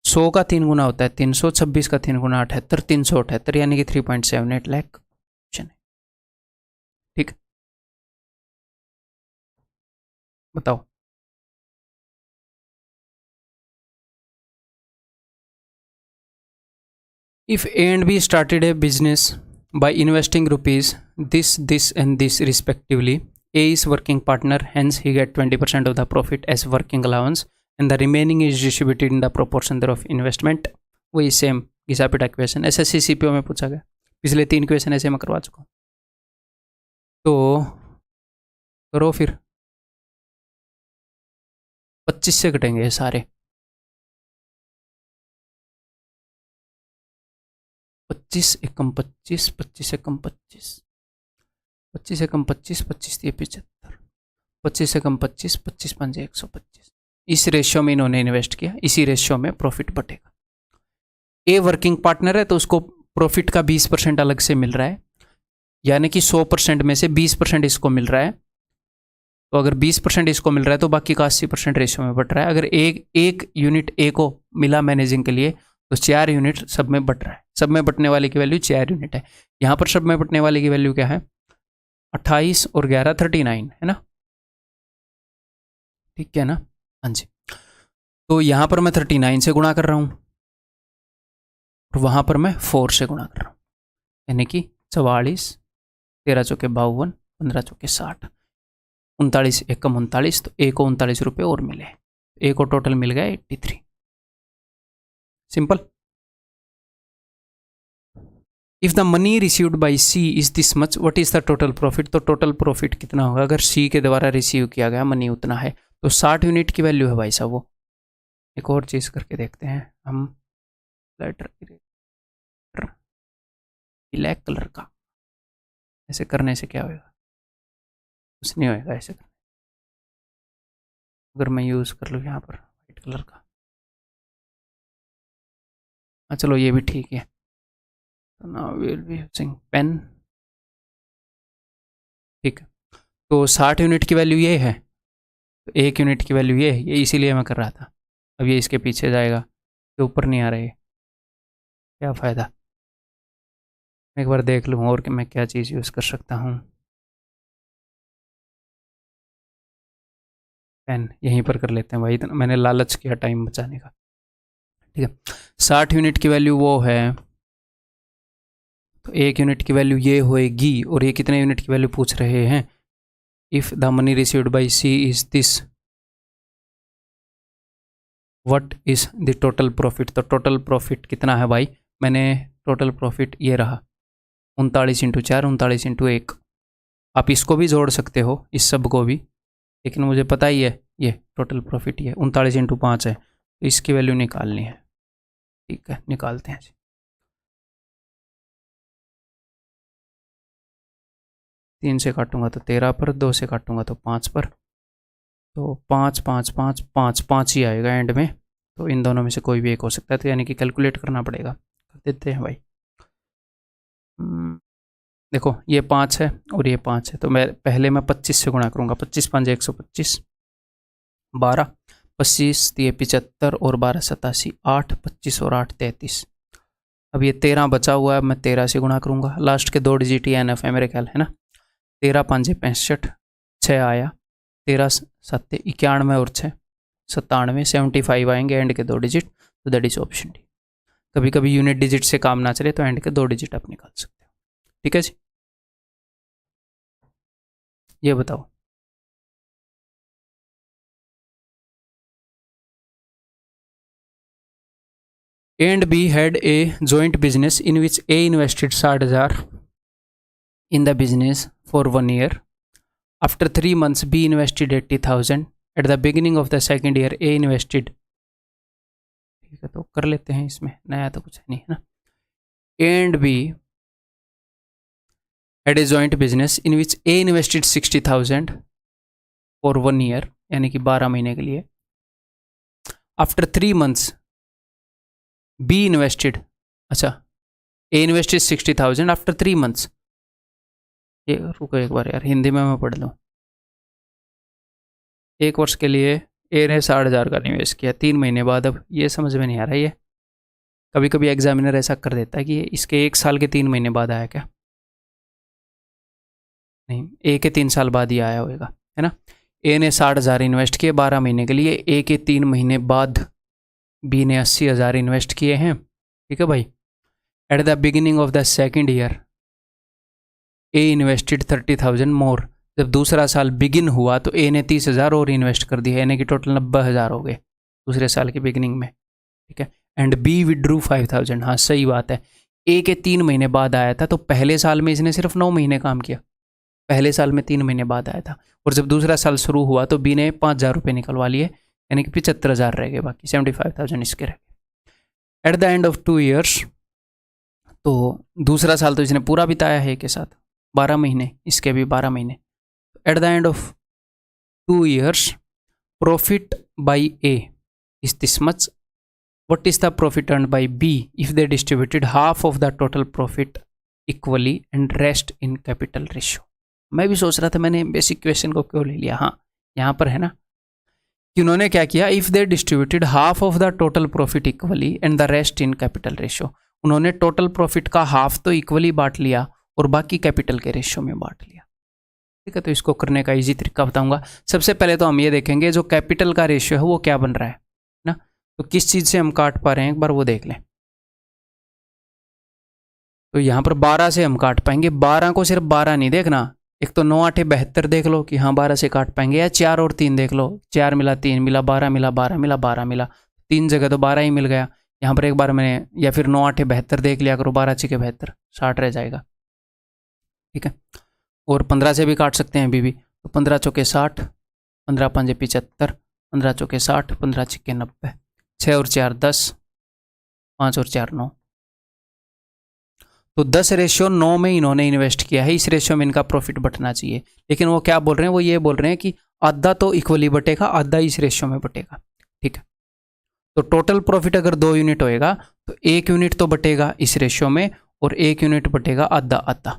100 का 3 गुना होता है 300, 26 का 3 गुना 78, 378 यानी कि 3.78 लाख ऑप्शन है। ठीक, बताओ। If A and B started a business by investing rupees this and this respectively, A is working partner, hence he get 20% of the profit as working allowance and the remaining is distributed in the proportion thereof investment। वही same घिसा पिटा question SSC CPO में पूछा गया, पिछले 3 question ऐसे मैं करवा चुका हूँ। तो करो फिर, 25 से कटेंगे ये सारे, 25 एकम 25, 25 एकम 25, 25 एकम 25, 25 दिए 75, 25 एकम 25, 25 पंजे 125। इस रेशियो में इन्होंने इन्वेस्ट किया, इसी रेशियो में प्रॉफिट बटेगा। ए वर्किंग पार्टनर है तो उसको प्रॉफिट का 20% अलग से मिल रहा है, यानी कि 100% में से 20% इसको मिल रहा है। तो अगर 20% इसको मिल रहा है तो बाकी का 80% रेशियो में बट रहा है। अगर एक यूनिट ए को मिला मैनेजिंग के लिए तो 4 यूनिट सब में बट रहा है। सब में बटने वाले की वैल्यू 4 यूनिट है। यहाँ पर सब में बटने वाले की वैल्यू क्या है? 28 और 11 39 है ना, ठीक है ना? हाँ जी। तो यहाँ पर मैं 39 से गुणा कर रहा हूँ और वहाँ पर मैं 4 से गुणा कर रहा हूँ, यानी कि 44, 13 चौके 52, 15 चौके 60, 39 एकम 39, तो ए को 39 रुपये और मिले, ए को टोटल मिल गया 83। Simple. If the money received by C is this much, what is the total profit, तो टोटल प्रॉफिट कितना होगा अगर सी के द्वारा रिसीव किया गया मनी उतना है, तो 60 यूनिट की वैल्यू है भाई साहब वो। एक और चीज़ करके देखते हैं हम, लेटर ब्लैक कलर का, ऐसे करने से क्या होगा? कुछ नहीं होएगा ऐसे करने। अगर मैं यूज़ कर लूँ यहाँ पर वाइट कलर का, हाँ चलो ये भी ठीक है। तो now we will be using pen. ठीक है, तो 60 यूनिट की वैल्यू ये है, तो 1 यूनिट की वैल्यू ये है, ये इसीलिए मैं कर रहा था। अब ये इसके पीछे जाएगा, ये ऊपर नहीं आ रहा है, क्या फ़ायदा। एक बार देख लूँ और कि मैं क्या चीज़ यूज़ कर सकता हूँ। पेन यहीं पर कर लेते हैं भाई, इतना मैंने लालच किया टाइम बचाने का। ठीक है, 60 यूनिट की वैल्यू वो है, तो 1 यूनिट की वैल्यू ये होएगी, और ये कितने यूनिट की वैल्यू पूछ रहे हैं? If the money received by C is this, what is the total profit, तो टोटल प्रॉफिट कितना है भाई? मैंने टोटल प्रॉफिट ये रहा 39 इंटू 4, 39 इंटू 1। आप इसको भी जोड़ सकते हो, इस सब को भी, लेकिन मुझे पता ही है ये टोटल प्रॉफिट ये 39 इंटू 5 है, तो इसकी वैल्यू निकालनी है। ठीक है, निकालते हैं जी। 3 से काटूंगा तो 13 पर, 2 से काटूंगा तो 5 पर, तो 5 5 5 5 5 ही आएगा एंड में। तो इन दोनों में से कोई भी एक हो सकता है, तो यानी कि कैलकुलेट करना पड़ेगा। कर देते हैं भाई। देखो ये 5 है और ये 5 है, तो मैं पहले 25 से गुणा करूँगा। 25 5 125, 12 25 दिए 75 और 12 87, 8 25 और 8 33। अब ये 13 बचा हुआ है, मैं 13 से गुणा करूँगा। लास्ट के 2 डिजिट ही एनएफ है मेरे ख्याल, है ना। 13 5 65, 6 आया, 13 7 91 और 6 97, 75 आएंगे एंड के 2 डिजिट, तो दैट इज ऑप्शन डी। कभी कभी यूनिट डिजिट से काम ना चले तो एंड के 2 डिजिट आप निकाल सकते हो। ठीक है जी, ये बताओ। A and B had a joint business in which A invested 60,000 in the business for 1 year. After 3 months, B invested 80,000. At the beginning of the second year, A invested, ठीक है तो कर लेते हैं, इसमें नया तो कुछ नहीं है ना। A and B had a joint business in which A invested 60,000 for 1 year, यानी कि 12 महीने के लिए। After 3 months, B invested, अच्छा A invested 60,000 after 3 months, ये रुको एक बार यार, हिंदी में मैं पढ़ लूँ। 1 वर्ष के लिए ए ने 60,000 का निवेश किया, 3 महीने बाद, अब ये समझ में नहीं आ रहा है। ये कभी कभी एग्जामिनर ऐसा कर देता है कि इसके 1 साल के 3 महीने बाद आया क्या, नहीं, ए के 3 साल बाद ही आया होगा, है ना। ए ने 60,000 इन्वेस्ट किए 12 महीने के लिए, ए के 3 महीने बाद बी ने 80,000 इन्वेस्ट किए हैं, ठीक है भाई। At the beginning of the second year A invested 30,000 मोर। जब दूसरा साल बिगिन हुआ तो ए ने 30,000 और इन्वेस्ट कर दिया, यानी कि टोटल 90,000 हो गए दूसरे साल के बिगिनिंग में, ठीक है। एंड बी विड्रू 5,000, हाँ सही बात है। ए के 3 महीने बाद आया था, तो पहले साल में इसने सिर्फ 9 महीने काम किया, पहले साल में 3 महीने बाद आया था। और जब दूसरा साल शुरू हुआ तो बी ने 5,000 रुपये निकलवा लिए, यानी कि 75,000 रह गए, बाकी 75,000 इसके रह गए। Eight the end of 2 years, तो दूसरा साल तो इसने पूरा बिताया है के साथ, 12 महीने, इसके भी 12 महीने। Eight the end of 2 years profit by A is this much, what is the profit earned by B if they distributed half of the total profit equally and rest in capital ratio। मैं भी सोच रहा था मैंने basic question को क्यों ले लिया, हाँ यहाँ पर है ना कि उन्होंने क्या किया, if they distributed half of the total profit equally and the rest in capital ratio. उन्होंने टोटल प्रॉफिट का हाफ तो इक्वली बांट लिया और बाकी कैपिटल के रेशियो में बांट लिया, ठीक है। तो इसको करने का इजी तरीका बताऊंगा। सबसे पहले तो हम ये देखेंगे जो कैपिटल का रेशियो है वो क्या बन रहा है ना, तो किस चीज़ से हम काट पा रहे हैं एक बार वो देख लें। तो यहाँ पर 12 से हम काट पाएंगे, 12 को सिर्फ 12 नहीं देखना, एक तो 9 8 72 देख लो कि हाँ 12 से काट पाएंगे, या 4 और 3 देख लो, 4 मिला 3 मिला 12 मिला 12 मिला 12 मिला, 3 जगह तो 12 ही मिल गया। यहाँ पर एक बार मैंने, या फिर 9 8 72 देख लिया करो, 12 6 72 60 रह जाएगा, ठीक है। और 15 से भी काट सकते हैं अभी भी, तो 15 चौके 60, 15 5 75, 15 चौके 60, 15 6 90, 6 और 4 10, 5 और 4 9, तो 10 रेशियो 9 में इन्होंने इन्वेस्ट किया है, इस रेशियो में इनका प्रॉफिट बटना चाहिए। लेकिन वो क्या बोल रहे हैं, वो ये बोल रहे हैं कि आधा तो इक्वली बटेगा, आधा इस रेशियो में बटेगा, ठीक है। तो टोटल प्रॉफिट अगर 2 यूनिट होएगा तो 1 यूनिट तो बटेगा इस रेशियो में और 1 यूनिट बटेगा आधा आधा।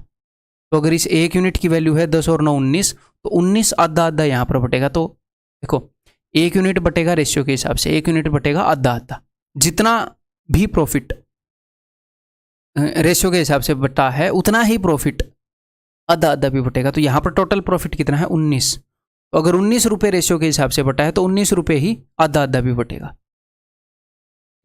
तो अगर इस 1 यूनिट की वैल्यू है 10 और 9 19, तो 19 आधा आधा यहाँ पर बटेगा। तो देखो 1 यूनिट बटेगा रेशियो के हिसाब से, 1 यूनिट बटेगा आधा आधा। जितना भी प्रॉफिट रेशियो के हिसाब से बटा है उतना ही प्रॉफिट आधा आधा भी बटेगा। तो यहाँ पर टोटल प्रॉफिट कितना है 19, तो अगर 19 रुपये रेशियो के हिसाब से बटा है तो 19 रुपये ही आधा आधा भी बटेगा,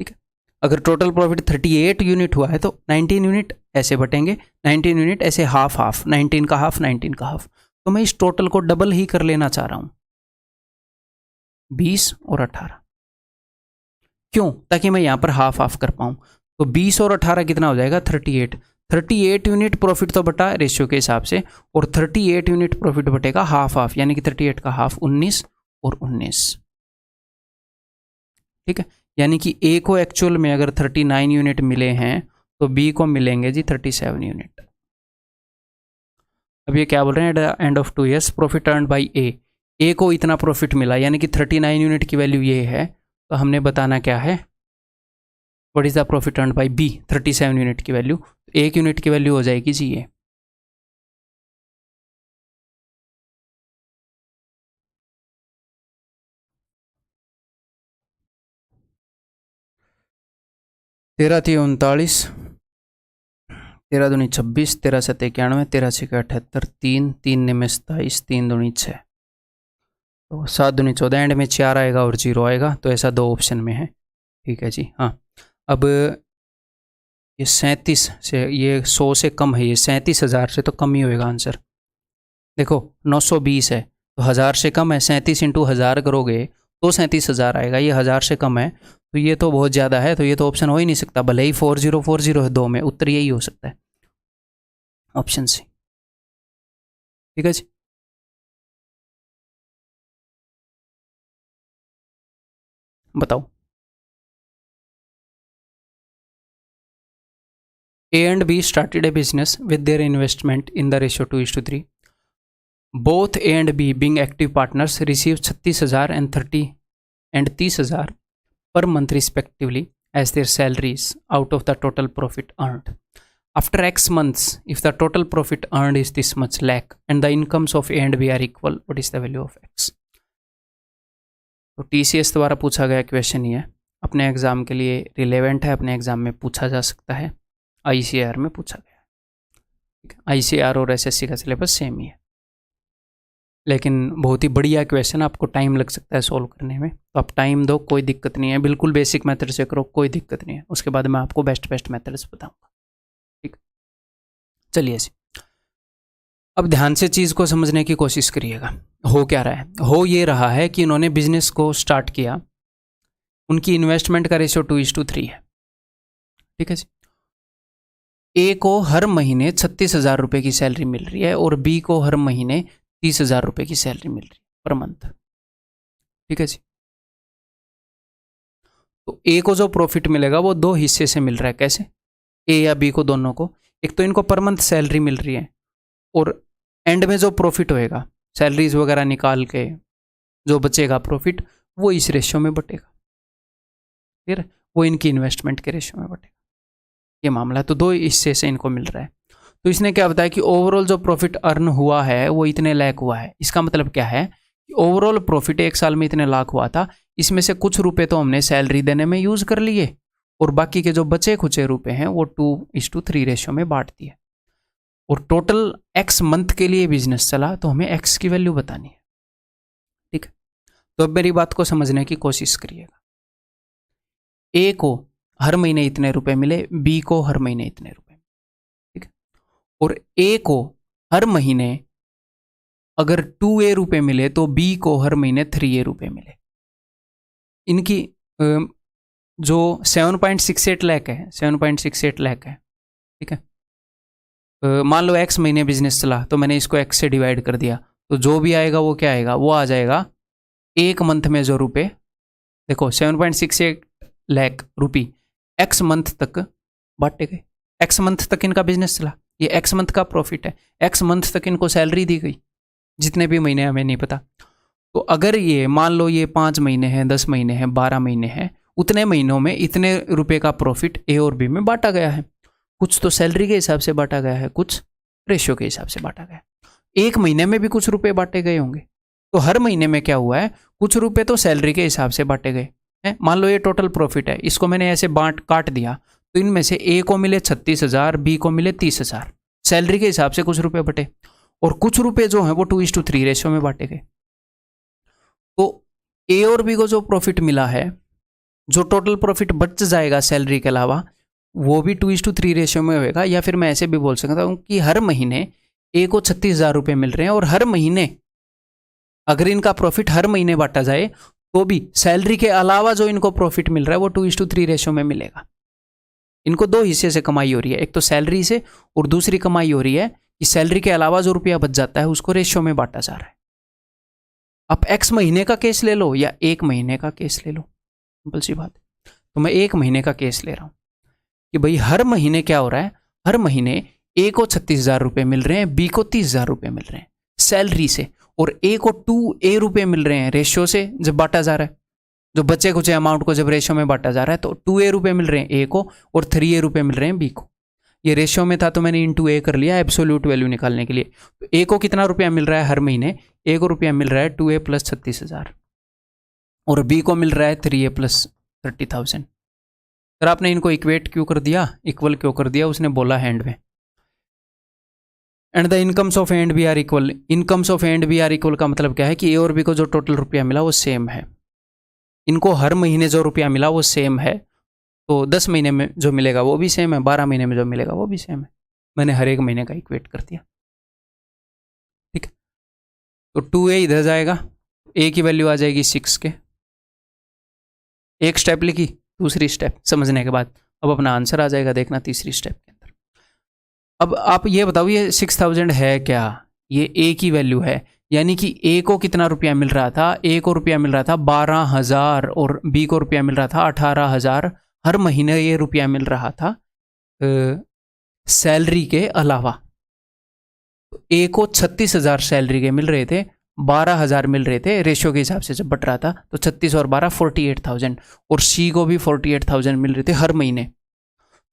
ठीक है। अगर टोटल प्रॉफिट 38 यूनिट हुआ है तो 19 यूनिट ऐसे बटेंगे, 19 यूनिट ऐसे हाफ हाफ, 19 का हाफ 19 का हाफ। तो मैं इस टोटल को डबल ही कर लेना चाह रहा हूँ, 20 और 18, क्यों, ताकि मैं यहाँ पर हाफ हाफ कर पाऊँ। तो 20 और 18 कितना हो जाएगा 38, 38 यूनिट प्रॉफिट तो बटा रेशियो के हिसाब से, और 38 यूनिट प्रॉफिट बटेगा हाफ हाफ, यानी कि 38 का हाफ 19 और 19, ठीक है। यानी कि ए को एक्चुअल में अगर 39 यूनिट मिले हैं तो बी को मिलेंगे जी 37 यूनिट। अब ये क्या बोल रहे हैं, at the end of 2 years profit earned by A को इतना प्रॉफिट मिला, यानी कि 39 यूनिट की वैल्यू ये है, तो हमने बताना क्या है, what is the profit earned by B, 37 unit की वैल्यू। 1 यूनिट की वैल्यू हो जाएगी जी ये, तेरह 39, 13 दूनी 26, 13 7 91, 13 6 78, 3 3 में 27, 3 दूनी 6, तो 7 दूनी 14, एंड में 4 आएगा और 0 आएगा। तो ऐसा 2 ऑप्शन में है, ठीक है जी। हाँ अब ये 37 से, ये 100 से कम है, ये 37,000 से तो कम ही होएगा आंसर। देखो 920 है तो 1000 से कम है, 37 इंटू 1000 करोगे तो 37,000 आएगा, ये 1000 से कम है तो ये तो बहुत ज़्यादा है, तो ये तो ऑप्शन हो ही नहीं सकता, भले ही 4040 है 2 में, उत्तर यही हो सकता है, ऑप्शन सी, ठीक है जी। बताओ, A and B started a business with their investment in the ratio 2:3. Both A and B, being active partners, received 36,000 and 30,000 per month respectively as their salaries out of the total profit earned. After x months if the total profit earned is this much lakh and the incomes of A and B are equal, what is the value of x. तो TCS द्वारा पूछा गया question ये अपने exam के लिए relevant है, अपने एग्जाम में पूछा जा सकता है, ICAR में पूछा गया है। ठीक है, ICAR और SSC का सिलेबस सेम ही है, लेकिन बहुत ही बढ़िया क्वेश्चन, आपको टाइम लग सकता है सॉल्व करने में, तो आप टाइम दो, कोई दिक्कत नहीं है, बिल्कुल बेसिक मेथड से करो, कोई दिक्कत नहीं है, उसके बाद मैं आपको बेस्ट मेथड्स बताऊंगा। ठीक, चलिए अब ध्यान से चीज़ को समझने की कोशिश करिएगा। हो क्या रहा है? हो ये रहा है कि इन्होंने बिजनेस को स्टार्ट किया, उनकी इन्वेस्टमेंट का रेशियो 2:3 है। ठीक है जी। ए को हर महीने 36,000 रुपये की सैलरी मिल रही है और बी को हर महीने 30,000 रुपये की सैलरी मिल रही है पर मंथ। ठीक है जी। तो ए को जो प्रॉफिट मिलेगा वो दो हिस्से से मिल रहा है। कैसे? ए या बी को, दोनों को। एक तो इनको पर मंथ सैलरी मिल रही है और एंड में जो प्रॉफिट होएगा, सैलरीज वगैरह निकाल के जो बचेगा प्रॉफिट, वो इस रेशियो में बटेगा, फिर वो इनकी इन्वेस्टमेंट के रेशियो में बटेगा। ये मामला, तो दो हिस्से से इनको मिल रहा है। तो इसने क्या बताया कि ओवरऑल जो प्रॉफिट अर्न हुआ है वो इतने लाख हुआ है। इसका मतलब क्या है कि ओवरऑल प्रॉफिट एक साल में इतने लाख हुआ था, इसमें से कुछ रुपए तो हमने सैलरी देने में यूज कर लिए और बाकी के जो बचे खुचे रुपए हैं वो 2:3 रेशियो में बांट दिए। और टोटल एक्स मंथ के लिए बिजनेस चला तो हमें एक्स की वैल्यू बतानी है। ठीक है, तो अब मेरी बात को समझने की कोशिश करिएगा। ए को हर महीने इतने रुपए मिले, बी को हर महीने इतने रुपए, ठीक है। और ए को हर महीने अगर 2A रुपए मिले तो बी को हर महीने 3A रुपए मिले। इनकी जो 7.68 लाख है, 7.68 लाख है, ठीक है। मान लो एक्स महीने बिजनेस चला तो मैंने इसको एक्स से डिवाइड कर दिया, तो जो भी आएगा वो क्या आएगा, वो आ जाएगा एक मंथ में जो रुपए, देखो 7.68 लाख रुपये एक्स मंथ तक बांटे गए। एक्स मंथ तक इनका बिजनेस चला, ये एक्स मंथ का प्रॉफिट है। एक्स मंथ तक इनको सैलरी दी गई, जितने भी महीने हमें नहीं पता। तो अगर ये मान लो ये 5 महीने हैं, 10 महीने हैं, 12 महीने हैं, उतने महीनों में इतने रुपए का प्रॉफिट ए और बी में बांटा गया है। कुछ तो सैलरी के हिसाब से बांटा गया है, कुछ रेशियो के हिसाब से बांटा गया है। एक महीने में भी कुछ रुपए बांटे गए होंगे, तो हर महीने में क्या हुआ है, कुछ रुपए तो सैलरी के हिसाब से बांटे गए हैं। मान लो ये टोटल प्रॉफिट है, इसको मैंने ऐसे काट दिया, तो इनमें से ए को मिले 36,000, बी को मिले 30,000, सैलरी के हिसाब से कुछ रुपए बटे, और कुछ रुपए जो है वो 2:3 रेशियो में बांटे गए। तो ए और बी को जो प्रॉफिट मिला है, जो टोटल प्रॉफिट बच जाएगा सैलरी के अलावा, वो भी 2:3 रेशियो में होएगा। या फिर मैं ऐसे भी बोल सकता हूँ कि हर महीने ए को 36,000 रुपये मिल रहे हैं और हर महीने अगर इनका प्रॉफिट हर महीने बांटा जाए तो भी सैलरी के अलावा जो इनको प्रॉफिट मिल रहा है वो 2:3 रेशियो में मिलेगा। इनको दो हिस्से से कमाई हो रही है, एक तो सैलरी से और दूसरी कमाई हो रही है कि सैलरी के अलावा जो रुपया बच जाता है उसको रेशियो में बांटा जा रहा है। आप एक्स महीने का केस ले लो या एक महीने का केस ले लो, सिंपल सी बात है। तो मैं एक महीने का केस ले रहा हूँ कि भाई हर महीने क्या हो रहा है, हर महीने ए को 36,000 रुपये मिल रहे हैं, बी को 30,000 रुपये मिल रहे हैं सैलरी से, और ए को 2A रुपये मिल रहे हैं रेशियो से जब बांटा जा रहा है। जो बचे कुछ अमाउंट को जब रेशियो में बांटा जा रहा है तो 2A रुपये मिल रहे हैं ए को और 3A रुपये मिल रहे हैं बी को। ये रेशियो में था तो मैंने इंटू ए कर लिया एब्सोल्यूट वैल्यू निकालने के लिए। तो ए को कितना रुपया मिल रहा है हर महीने, ए को रुपया मिल रहा है 2A + 36,000 और बी को मिल रहा है 3A + 30,000। सर आपने इनको इक्वेट क्यों कर दिया, इक्वल क्यों कर दिया? उसने बोला हैंड में, and the incomes of A and B are equal. Incomes of A and B are equal का मतलब क्या है कि ए और बी को जो टोटल रुपया मिला वो सेम है। इनको हर महीने जो रुपया मिला वो सेम है, तो 10 महीने में जो मिलेगा वो भी सेम है, 12 महीने में जो मिलेगा वो भी सेम है। मैंने हर एक महीने का इक्वेट कर दिया, ठीक है। तो 2A इधर जाएगा, ए की वैल्यू आ जाएगी 6 के। एक स्टेप लिखी, दूसरी स्टेप समझने के बाद अब अपना आंसर आ जाएगा, देखना तीसरी स्टेप के अंदर। अब आप ये बताओ ये 6,000 है क्या? ये ए की वैल्यू है, यानी कि ए को कितना रुपया मिल रहा था? ए को रुपया मिल रहा था 12,000 और बी को रुपया मिल रहा था 18,000। हर महीने ये रुपया मिल रहा था सैलरी के अलावा। ए को 36,000 सैलरी के मिल रहे थे, 12,000 मिल रहे थे रेशियो के हिसाब से जब बट रहा था, तो 36 और 12 48,000, और सी को भी 48,000 मिल रहे थे हर महीने।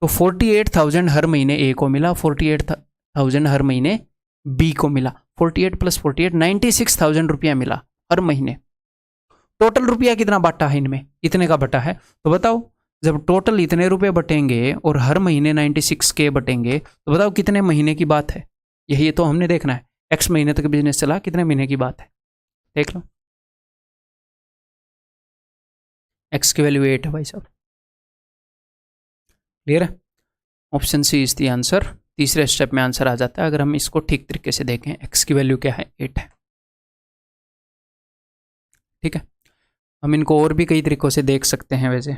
तो 48,000 हर महीने ए को मिला, 48,000 हर महीने बी को मिला। 48 + 48 96,000 रुपया मिला हर महीने। टोटल रुपया कितना बांटा है इनमें? इतने का बटा है। तो बताओ जब टोटल इतने रुपए बटेंगे और हर महीने 96K बटेंगे तो बताओ कितने महीने की बात है? यही तो हमने देखना है। एक्स महीने तक बिजनेस चला, कितने महीने की बात है देख लो। एक्स की वैल्यू 8 है भाई साहब। क्लियर है? Option C is the answer. तीसरे स्टेप में आंसर आ जाता है अगर हम इसको ठीक तरीके से देखें। एक्स की वैल्यू क्या है? 8 है। ठीक है, हम इनको और भी कई तरीकों से देख सकते हैं। वैसे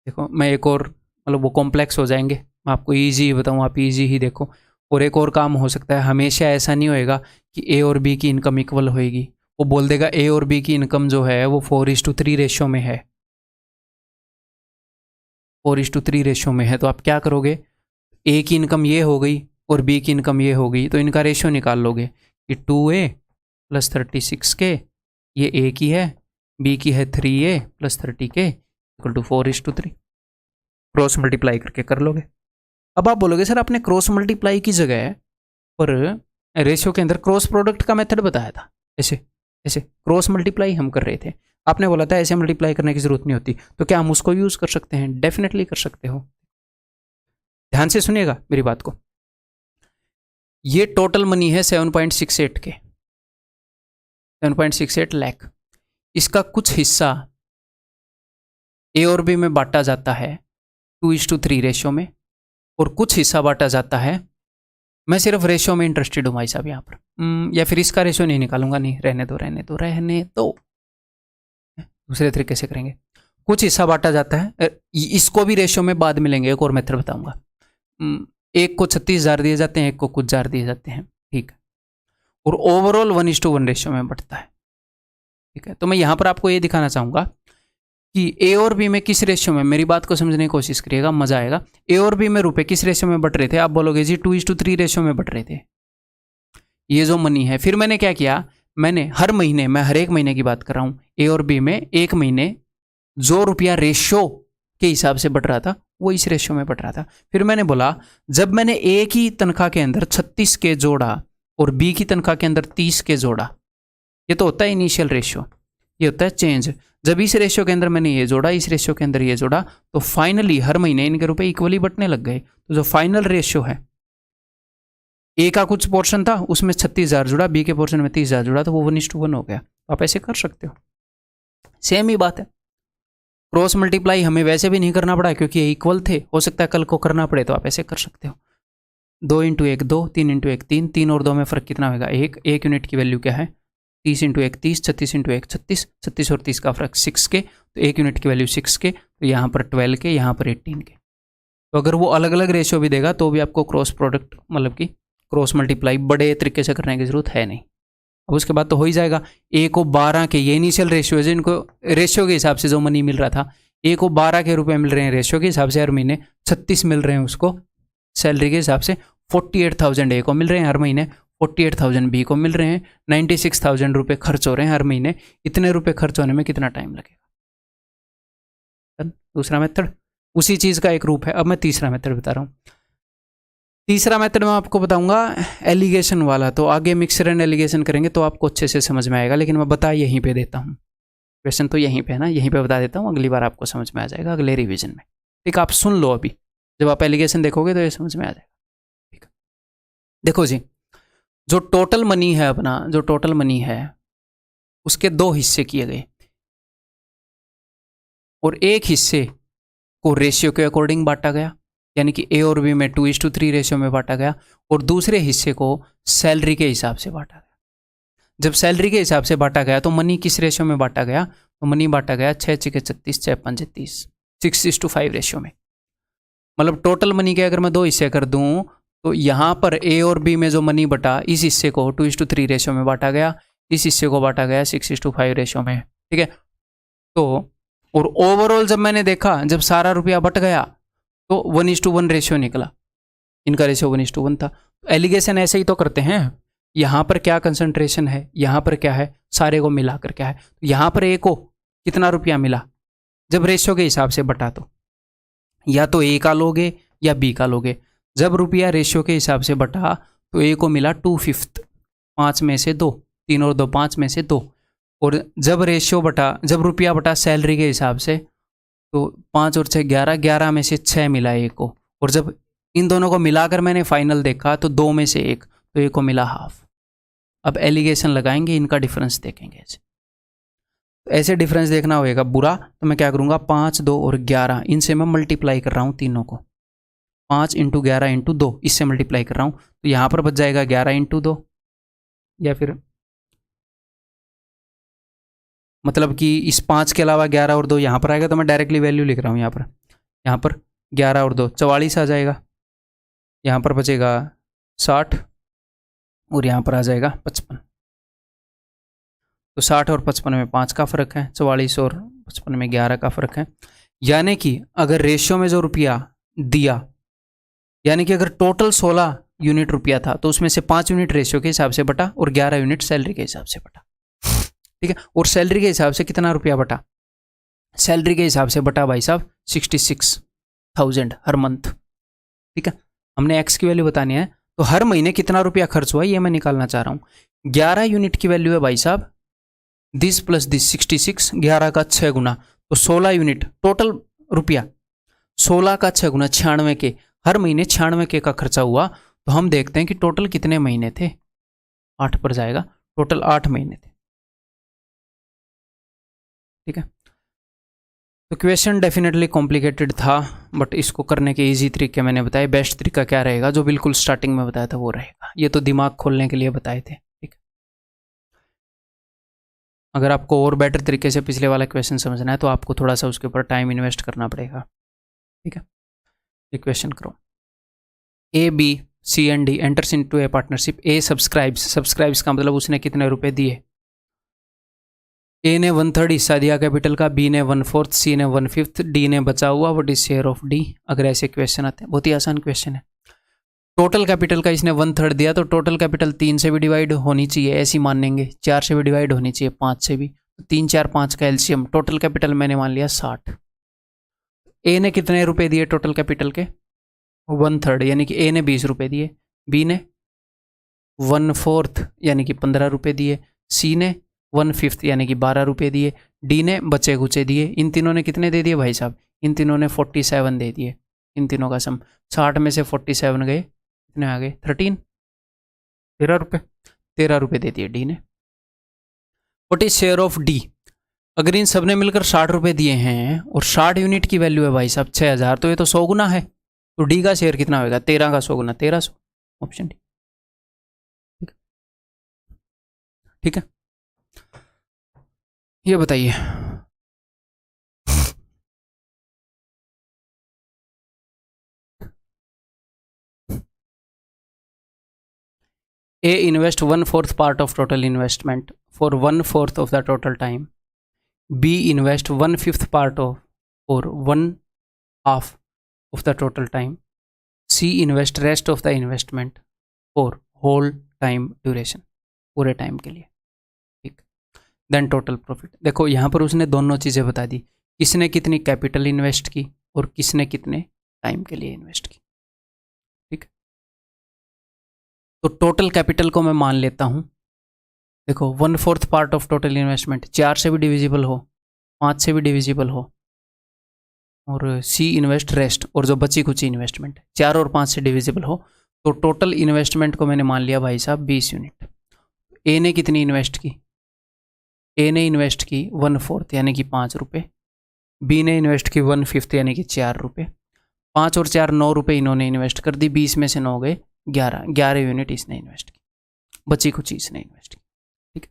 देखो मैं एक और, मतलब वो कॉम्प्लेक्स हो जाएंगे, मैं आपको ईजी ही बताऊँ, आप ईजी ही देखो। और एक और काम हो सकता है, हमेशा ऐसा नहीं होएगा कि ए और बी की इनकम इक्वल होएगी। वो बोल देगा ए और बी की इनकम जो है वो 4:3 रेशियो में है, 4:3 रेशियो में है। तो आप क्या करोगे, ए की इनकम ये हो गई और बी की इनकम ये हो गई, तो इनका रेशियो निकाल लोगे कि 2A + 36K ये ए की है, बी की है 3A + 30K = 4:3। क्रॉस मल्टीप्लाई करके कर लोगे। अब आप बोलोगे सर आपने क्रॉस मल्टीप्लाई की जगह पर रेशियो के अंदर क्रॉस प्रोडक्ट का मेथड बताया था, ऐसे ऐसे क्रॉस मल्टीप्लाई हम कर रहे थे, आपने बोला था ऐसे मल्टीप्लाई करने की जरूरत नहीं होती, तो क्या हम उसको यूज कर सकते हैं? डेफिनेटली कर सकते हो। ध्यान से सुनिएगा मेरी बात को। ये टोटल मनी है 7.68 के, 7.68 लाख। इसका कुछ हिस्सा ए और बी में बांटा जाता है 2:3 रेशियो में, और कुछ हिस्सा बांटा जाता है, मैं सिर्फ रेशियो में इंटरेस्टेड हूँ भाई साहब यहाँ पर, या फिर इसका रेशियो नहीं निकालूंगा, नहीं रहने दो रहने दो रहने दो, दूसरे तरीके से करेंगे। कुछ हिस्सा बांटा जाता है, इसको भी रेशियो में बाद में लेंगे, एक और मेथड बताऊंगा। एक को 36,000 दिए जाते हैं, एक को कुछ हजार दिए जाते हैं, ठीक है, और ओवरऑल 1:1 रेशियो में बढ़ता है। ठीक है, तो मैं यहाँ पर आपको ये दिखाना चाहूँगा कि ए और बी में किस रेशियो में, मेरी बात को समझने की कोशिश करिएगा, मजा आएगा। ए और बी में रुपए किस रेशियो में बट रहे थे? आप बोलोगे जी 2:3 रेशियो में बट रहे थे। ये जो मनी है, फिर मैंने क्या किया, मैंने हर महीने, मैं हर एक महीने की बात कर रहा हूँ, ए और बी में एक महीने जो रुपया रेशियो के हिसाब से बट रहा था वो इस रेशियो में बट रहा था। फिर मैंने बोला जब मैंने ए की तनख्वाह के अंदर 36K जोड़ा और बी की तनख्वाह के अंदर 30K जोड़ा, ये तो होता है इनिशियल रेशियो, ये होता है चेंज। जब इस रेशियो के अंदर मैंने ये जोड़ा, इस रेशियो के अंदर ये जोड़ा, तो फाइनली हर महीने इनके रुपए इक्वली बटने लग गए। तो जो फाइनल रेशियो है, ए का कुछ पोर्शन था उसमें 36,000 जुड़ा, बी के पोर्शन में 30,000 जुड़ा, तो वो 1:1 हो गया। आप ऐसे कर सकते हो, सेम ही बात है। क्रॉस मल्टीप्लाई हमें वैसे भी नहीं करना पड़ा क्योंकि ये इक्वल थे, हो सकता है कल को करना पड़े, तो आप ऐसे कर सकते हो। 2 × 1 2, 3 × 1 3, 3 और 2 में फ़र्क कितना होगा? 1 यूनिट की वैल्यू क्या है? 30 × 1 30, 36 × 1 36, 36 और 30 का फर्क 6K, तो 1 यूनिट की वैल्यू 6K, तो यहाँ पर 12K, यहाँ पर 18K। तो अगर वो अलग अलग रेशियो भी देगा तो भी आपको क्रॉस प्रोडक्ट, मतलब कि क्रॉस मल्टीप्लाई बड़े तरीके से करने की जरूरत है नहीं। अब उसके बाद तो हो ही जाएगा। ए को 12 के, ये इनिशियल रेशियो है, इनको रेशियो के हिसाब से जो मनी मिल रहा था, ए को 12 के रुपए मिल रहे हैं रेशियो के हिसाब से हर महीने, 36 मिल रहे हैं उसको सैलरी के हिसाब से, 48,000 ए को मिल रहे हैं हर महीने, 48,000 बी को मिल रहे हैं, 96,000 रुपये खर्च हो रहे हैं हर महीने। इतने रुपए खर्च होने में कितना टाइम लगेगा? दूसरा मेथड उसी चीज़ का एक रूप है। अब मैं तीसरा मेथड बता रहा हूँ। तीसरा मेथड मैं आपको बताऊंगा एलिगेशन वाला, तो आगे मिक्सर एंड एलिगेशन करेंगे तो आपको अच्छे से समझ में आएगा, लेकिन मैं बता यहीं पे देता हूँ, क्वेश्चन तो यहीं पे है ना, यहीं पे बता देता हूँ, अगली बार आपको समझ में आ जाएगा अगले रिवीजन में। ठीक, आप सुन लो, अभी जब आप एलिगेशन देखोगे तो ये समझ में आ जाएगा। ठीक, देखो जी, जो टोटल मनी है अपना, जो टोटल मनी है उसके 2 हिस्से किए गए, और एक हिस्से को रेशियो के अकॉर्डिंग बांटा गया, यानी कि ए और बी में 2:3 रेशियो में बांटा गया, और दूसरे हिस्से को सैलरी के हिसाब से बांटा गया। जब सैलरी के हिसाब से बांटा गया तो मनी किस रेशियो में बांटा गया? तो मनी बांटा गया 6×6 36, 6×5 30, 6:5 रेशियो में। मतलब टोटल मनी के अगर मैं 2 हिस्से कर दूं तो यहाँ पर ए और बी में जो मनी बटा, इस हिस्से को 2:3 रेशियो में बांटा गया, इस हिस्से को बांटा गया 6:5 रेशियो में। ठीक है, तो और ओवरऑल जब मैंने देखा, जब सारा रुपया बट गया तो 1:1 रेशियो निकला, इनका रेशियो 1:1 था। एलिगेशन ऐसे ही तो करते हैं, यहाँ पर क्या कंसंट्रेशन है, यहाँ पर क्या है, सारे को मिलाकर क्या है। यहाँ पर ए को कितना रुपया मिला जब रेशियो के हिसाब से बटा, तो या तो ए का लोगे या बी का लोगे। जब रुपया रेशियो के हिसाब से बटा तो ए को मिला 2/5, 5 में से 2, 3 और 2 5 में से 2। और जब रुपया बटा सैलरी के हिसाब से तो 5 और 6 11, 11 में से 6 मिला ए को। और जब इन दोनों को मिलाकर मैंने फाइनल देखा तो 2 में से 1, तो ए को मिला हाफ। अब एलिगेशन लगाएंगे, इनका डिफरेंस देखेंगे। ऐसे डिफरेंस देखना होगा बुरा, तो मैं क्या करूँगा 5, 2 और 11 इनसे मैं मल्टीप्लाई कर रहा हूँ तीनों को। 5 × 11 × 2 इससे मल्टीप्लाई कर रहा हूँ, तो यहाँ पर बच जाएगा 11 × 2, या फिर मतलब कि इस 5 के अलावा 11 और 2 यहाँ पर आएगा, तो मैं डायरेक्टली वैल्यू लिख रहा हूँ यहाँ पर 11 और 2 44 आ जाएगा। यहाँ पर बचेगा 60 और यहाँ पर आ जाएगा 55। तो 60 और 55 में 5 का फ़र्क है, 44 और 55 में 11 का फ़र्क है। यानी कि अगर रेशियो में जो रुपया दिया, यानी कि अगर टोटल 16 यूनिट रुपया था तो उसमें से 5 यूनिट रेशियो के हिसाब से बटा और 11 यूनिट सैलरी के हिसाब से बटा। ठीक है, और सैलरी के हिसाब से कितना रुपया बटा? सैलरी के हिसाब से बटा भाई साहब 66,000 हर मंथ। ठीक है, हमने एक्स की वैल्यू बतानी है, तो हर महीने कितना रुपया खर्च हुआ ये मैं निकालना चाह रहा हूँ। 11 यूनिट की वैल्यू है भाई साहब दिस प्लस दिस 66, 11 का 6 गुना, तो 16 यूनिट टोटल रुपया, 16 का 6 गुना 96 के, हर महीने 96 के का खर्चा हुआ। तो हम देखते हैं कि टोटल कितने महीने थे, 8 पर जाएगा, टोटल 8 महीने थे। ठीक है, तो क्वेश्चन डेफिनेटली कॉम्प्लिकेटेड था, बट इसको करने के इजी तरीके मैंने बताए। बेस्ट तरीका क्या रहेगा, जो बिल्कुल स्टार्टिंग में बताया था वो रहेगा। ये तो दिमाग खोलने के लिए बताए थे। ठीक, अगर आपको और बेटर तरीके से पिछले वाला क्वेश्चन समझना है तो आपको थोड़ा सा उसके ऊपर टाइम इन्वेस्ट करना पड़ेगा। ठीक है, ये क्वेश्चन करो। A B C and D enters into a partnership. A subscribes का मतलब उसने कितने रुपए दिए। ए ने 1/3 हिस्सा दिया कैपिटल का, बी ने 1/4, सी ने 1/5, डी ने बचा हुआ, what is share of D. अगर ऐसे क्वेश्चन आते हैं, बहुत ही आसान क्वेश्चन है। टोटल कैपिटल का इसने 1/3 दिया, तो टोटल कैपिटल 3 से भी डिवाइड होनी चाहिए, ऐसी मानेंगे। 4 से भी डिवाइड होनी चाहिए, 5 से भी। 3, 4, 5 का एलसीएम, टोटल कैपिटल मैंने मान लिया 60। ए ने कितने रुपए दिए टोटल कैपिटल के? 1/3, यानी कि ए ने 20 रुपए दिए, बी ने 1/4 यानी कि 15 रुपए दिए, सी ने 1/5 यानी कि 12 रुपए दिए, डी ने बचे कुचे दिए। इन तीनों ने कितने दे दिए भाई साहब? इन तीनों ने 47 दे दिए। इन तीनों का सम 60 में से 47 गए, कितने आ गए? 13 रुपए, 13 रुपए दे दिए डी ने। What is share of D. अगर इन सब ने मिलकर 60 रुपए दिए हैं और 60 यूनिट की वैल्यू है भाई साहब 6000, तो ये तो 100 गुना है, तो डी का शेयर कितना होगा? 13 का 100 गुना 1300, ऑप्शन डी। ठीक है, ये बताइए A invest 1/4 part of total investment for 1/4 of the total time. B invest 1/5 part of or 1/2 of the total time. C invest rest of the investment for whole time duration, पूरे time के लिए। ठीक, then total profit. देखो यहाँ पर उसने दोनों चीज़ें बता दी, किसने कितनी कैपिटल इन्वेस्ट की और किसने कितने टाइम के लिए इन्वेस्ट की। ठीक, तो टोटल कैपिटल को मैं मान लेता हूँ। देखो 1/4 पार्ट ऑफ टोटल इन्वेस्टमेंट 4 से भी डिविजिबल हो, 5 से भी डिविजिबल हो, और सी इन्वेस्ट रेस्ट, और जो बची कुची इन्वेस्टमेंट 4 और 5 से डिविजिबल हो, तो टोटल इन्वेस्टमेंट को मैंने मान लिया भाई साहब 20 यूनिट। ए ने कितनी इन्वेस्ट की? ए ने इन्वेस्ट की 1/4 यानी कि 5 रुपये, बी ने इन्वेस्ट की 1/5 यानी कि 4 रुपये। 5 और 4 9 रुपये इन्होंने इन्वेस्ट कर दी, 20 में से 9 गए 11 यूनिट इसने इन्वेस्ट की, बची कुछ इसने इन्वेस्ट की। ठीक है,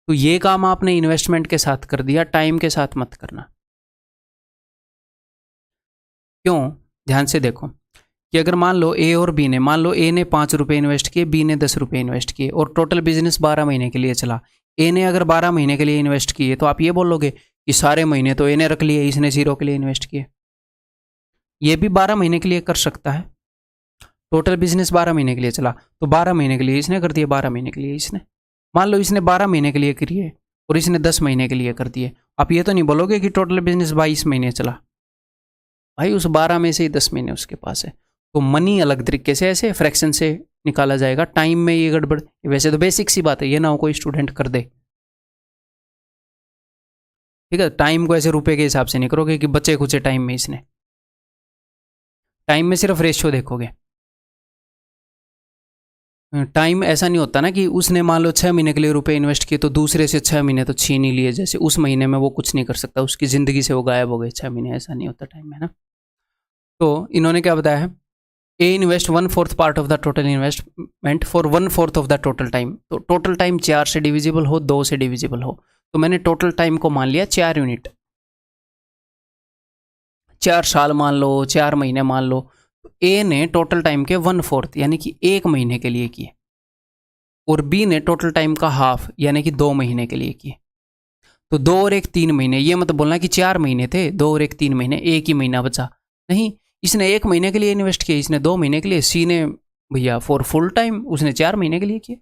तो ये काम आपने इन्वेस्टमेंट के साथ कर दिया, टाइम के साथ मत करना। क्यों? ध्यान से देखो कि अगर मान लो ए और बी ने, मान लो ए ने 5 रुपये इन्वेस्ट किए, बी ने 10 रुपये इन्वेस्ट किए, और टोटल बिजनेस 12 महीने के लिए चला। ए ने अगर 12 महीने के लिए इन्वेस्ट किए, तो आप ये बोलोगे कि सारे महीने तो ए ने रख लिए, इसने 0 के लिए इन्वेस्ट किए। ये भी 12 महीने के लिए कर सकता है। टोटल बिजनेस 12 महीने के लिए चला, तो 12 महीने के लिए इसने कर दिए, 12 महीने के लिए इसने। मान लो इसने 12 महीने के लिए किए और इसने 10 महीने के लिए कर दिए। आप ये तो नहीं बोलोगे कि टोटल बिजनेस 22 महीने चला, भाई उस 12 में से ही 10 महीने उसके पास है, तो मनी अलग तरीके से ऐसे फ्रैक्शन से निकाला जाएगा, टाइम में ये गड़बड़, वैसे तो बेसिक सी बात है, ये ना हो कोई स्टूडेंट कर दे, ठीक है। टाइम को ऐसे रुपए के हिसाब से नहीं करोगे कि बचे खुचे टाइम में, इसने टाइम में सिर्फ रेशियो देखोगे। टाइम ऐसा नहीं होता ना कि उसने मान लो 6 महीने के लिए रुपए इन्वेस्ट किए तो दूसरे से 6 महीने तो छीन ही लिए, जैसे उस महीने में वो कुछ नहीं कर सकता, उसकी ज़िंदगी से वो गायब हो गए 6 महीने, ऐसा नहीं होता टाइम में ना। तो इन्होंने क्या बताया है, A invest 1/4 part of the total investment for 1/4 of the total time. तो टोटल टाइम 4 से डिविजिबल हो, 2 से डिविजिबल हो, तो मैंने टोटल टाइम को मान लिया 4 यूनिट, 4 साल मान लो, 4 महीने मान लो। ए ने टोटल टाइम के 1/4 यानी कि 1 महीने के लिए किए, और बी ने टोटल टाइम का हाफ यानी कि 2 महीने के लिए किए। तो 2 और 1 3 महीने, ये मतलब बोलना कि 4 महीने थे, 2 और 1 3 महीने, 1 ही महीना बचा नहीं। इसने 1 महीने के लिए इन्वेस्ट किया, इसने 2 महीने के लिए, सी ने भैया फॉर फुल टाइम उसने 4 महीने के लिए किया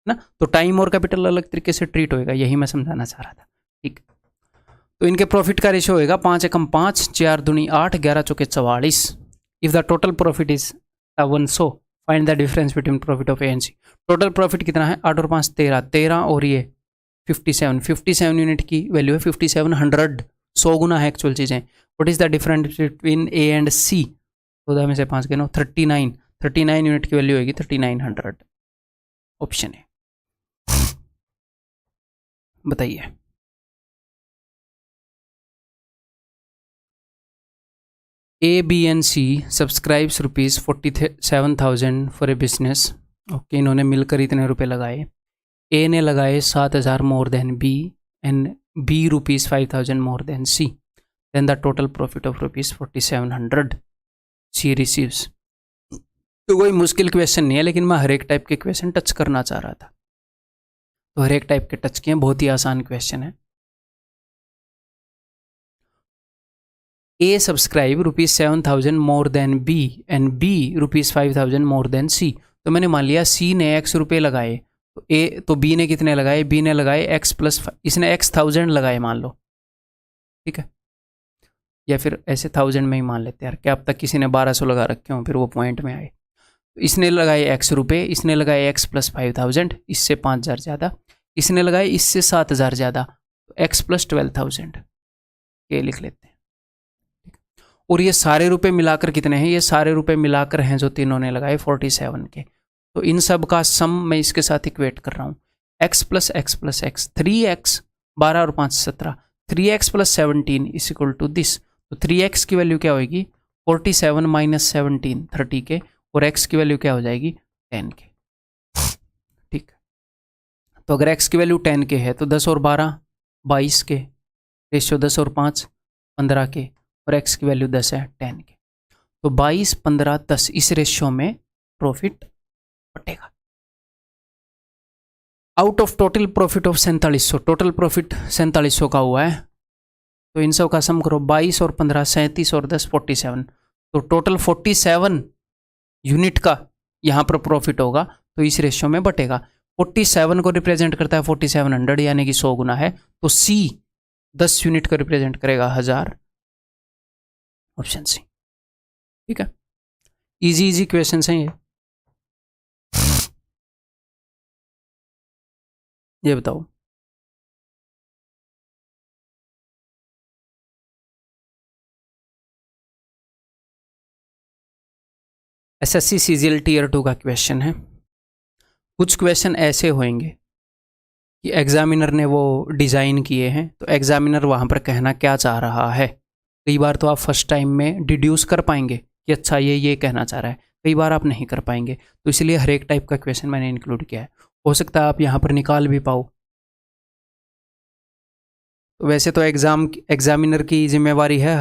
ना। तो टाइम और कैपिटल अलग तरीके से ट्रीट होएगा, यही मैं समझाना चाह रहा था, ठीक। तो इनके प्रॉफिट का रेशियो होएगा 5 एकम 5, 4 दूनी 8, 11 चौके 44। If the total profit is 100, find the difference between profit of A and C. Total profit कितना है, 8 और 5 13, 13 और ये 57 यूनिट की वैल्यू है, 5700, 100 गुना है एक्चुअल चीज़ें। What is the difference between A and C, 14 में से 5 के 9, 39 यूनिट की वैल्यू होगी 3900, ऑप्शन है। बताइए, A B and C subscribes ₹47,000 for a business. Okay, इन्होंने मिलकर इतने रुपए लगाए। ए ने लगाए 7,000 more than B and B ₹5,000 more than C, then the total profit of ₹4700 C receives. तो कोई मुश्किल क्वेश्चन नहीं है, लेकिन मैं हर एक टाइप के क्वेश्चन टच करना चाह रहा था, तो हर एक टाइप के टच किए, बहुत ही आसान क्वेश्चन है। A subscribe ₹7,000 more then B and B ₹5,000 more then C। तो मैंने मान लिया C ने X रुपये लगाए, तो B ने कितने लगाए, B ने लगाए X प्लस, इसने X 1000 लगाए मान लो, ठीक है, या फिर ऐसे 1000 में ही मान लेते हैं यार, क्या अब तक किसी ने 1200 लगा रखे हों फिर वो पॉइंट में आए। तो इसने लगाए X रुपये, इसने लगाए X प्लस 5000, इससे 5000 ज़्यादा, इसने लगाए इससे 7000 ज़्यादा, तो X प्लस 12000 ये लिख लेते हैं। और ये सारे रुपए मिलाकर कितने हैं, ये सारे रुपए मिलाकर हैं जो तीनों ने लगाए 47 के। तो इन सब का सम मैं इसके साथ इक्वेट कर रहा हूँ, x plus x plus x, 3x 12 और 5 17, 3x plus 17 is equal to this. तो 3x की वैल्यू क्या होगी, 47 माइनस 17 30 के, और x की वैल्यू क्या हो जाएगी 10 के, ठीक। तो अगर x की वैल्यू 10 के है तो 10 और 12 22 के, रेशियो 10 और 5 15 के, और x की वैल्यू 10 है 10 के। तो 22 15 10 इस रेशियो में प्रॉफिट बटेगा। Out of total profit of 4700, total profit 4700 का हुआ है, तो इन सब का सम करो, 22 और 15 37 और 10 47, तो टोटल 47 यूनिट का यहाँ पर प्रॉफिट होगा, तो इस रेशियो में बटेगा। 47 को रिप्रेजेंट करता है 4700 यानी कि 100 गुना है, तो C 10 यूनिट को रिप्रेजेंट करेगा 1000, ऑप्शन सी, ठीक है। इजी क्वेश्चन हैं ये बताओ। SSC CGL Tier 2 का क्वेश्चन है। कुछ क्वेश्चन ऐसे होंगे कि एग्जामिनर ने वो डिज़ाइन किए हैं, तो एग्जामिनर वहाँ पर कहना क्या चाह रहा है। कई बार तो आप फर्स्ट टाइम में डिड्यूस कर पाएंगे कि अच्छा ये कहना चाह रहा है, कई बार आप नहीं कर पाएंगे, तो इसलिए हर एक टाइप का क्वेश्चन मैंने इंक्लूड किया है। हो सकता है आप यहाँ पर निकाल भी पाओ। तो वैसे तो एग्जामिनर की जिम्मेवारी है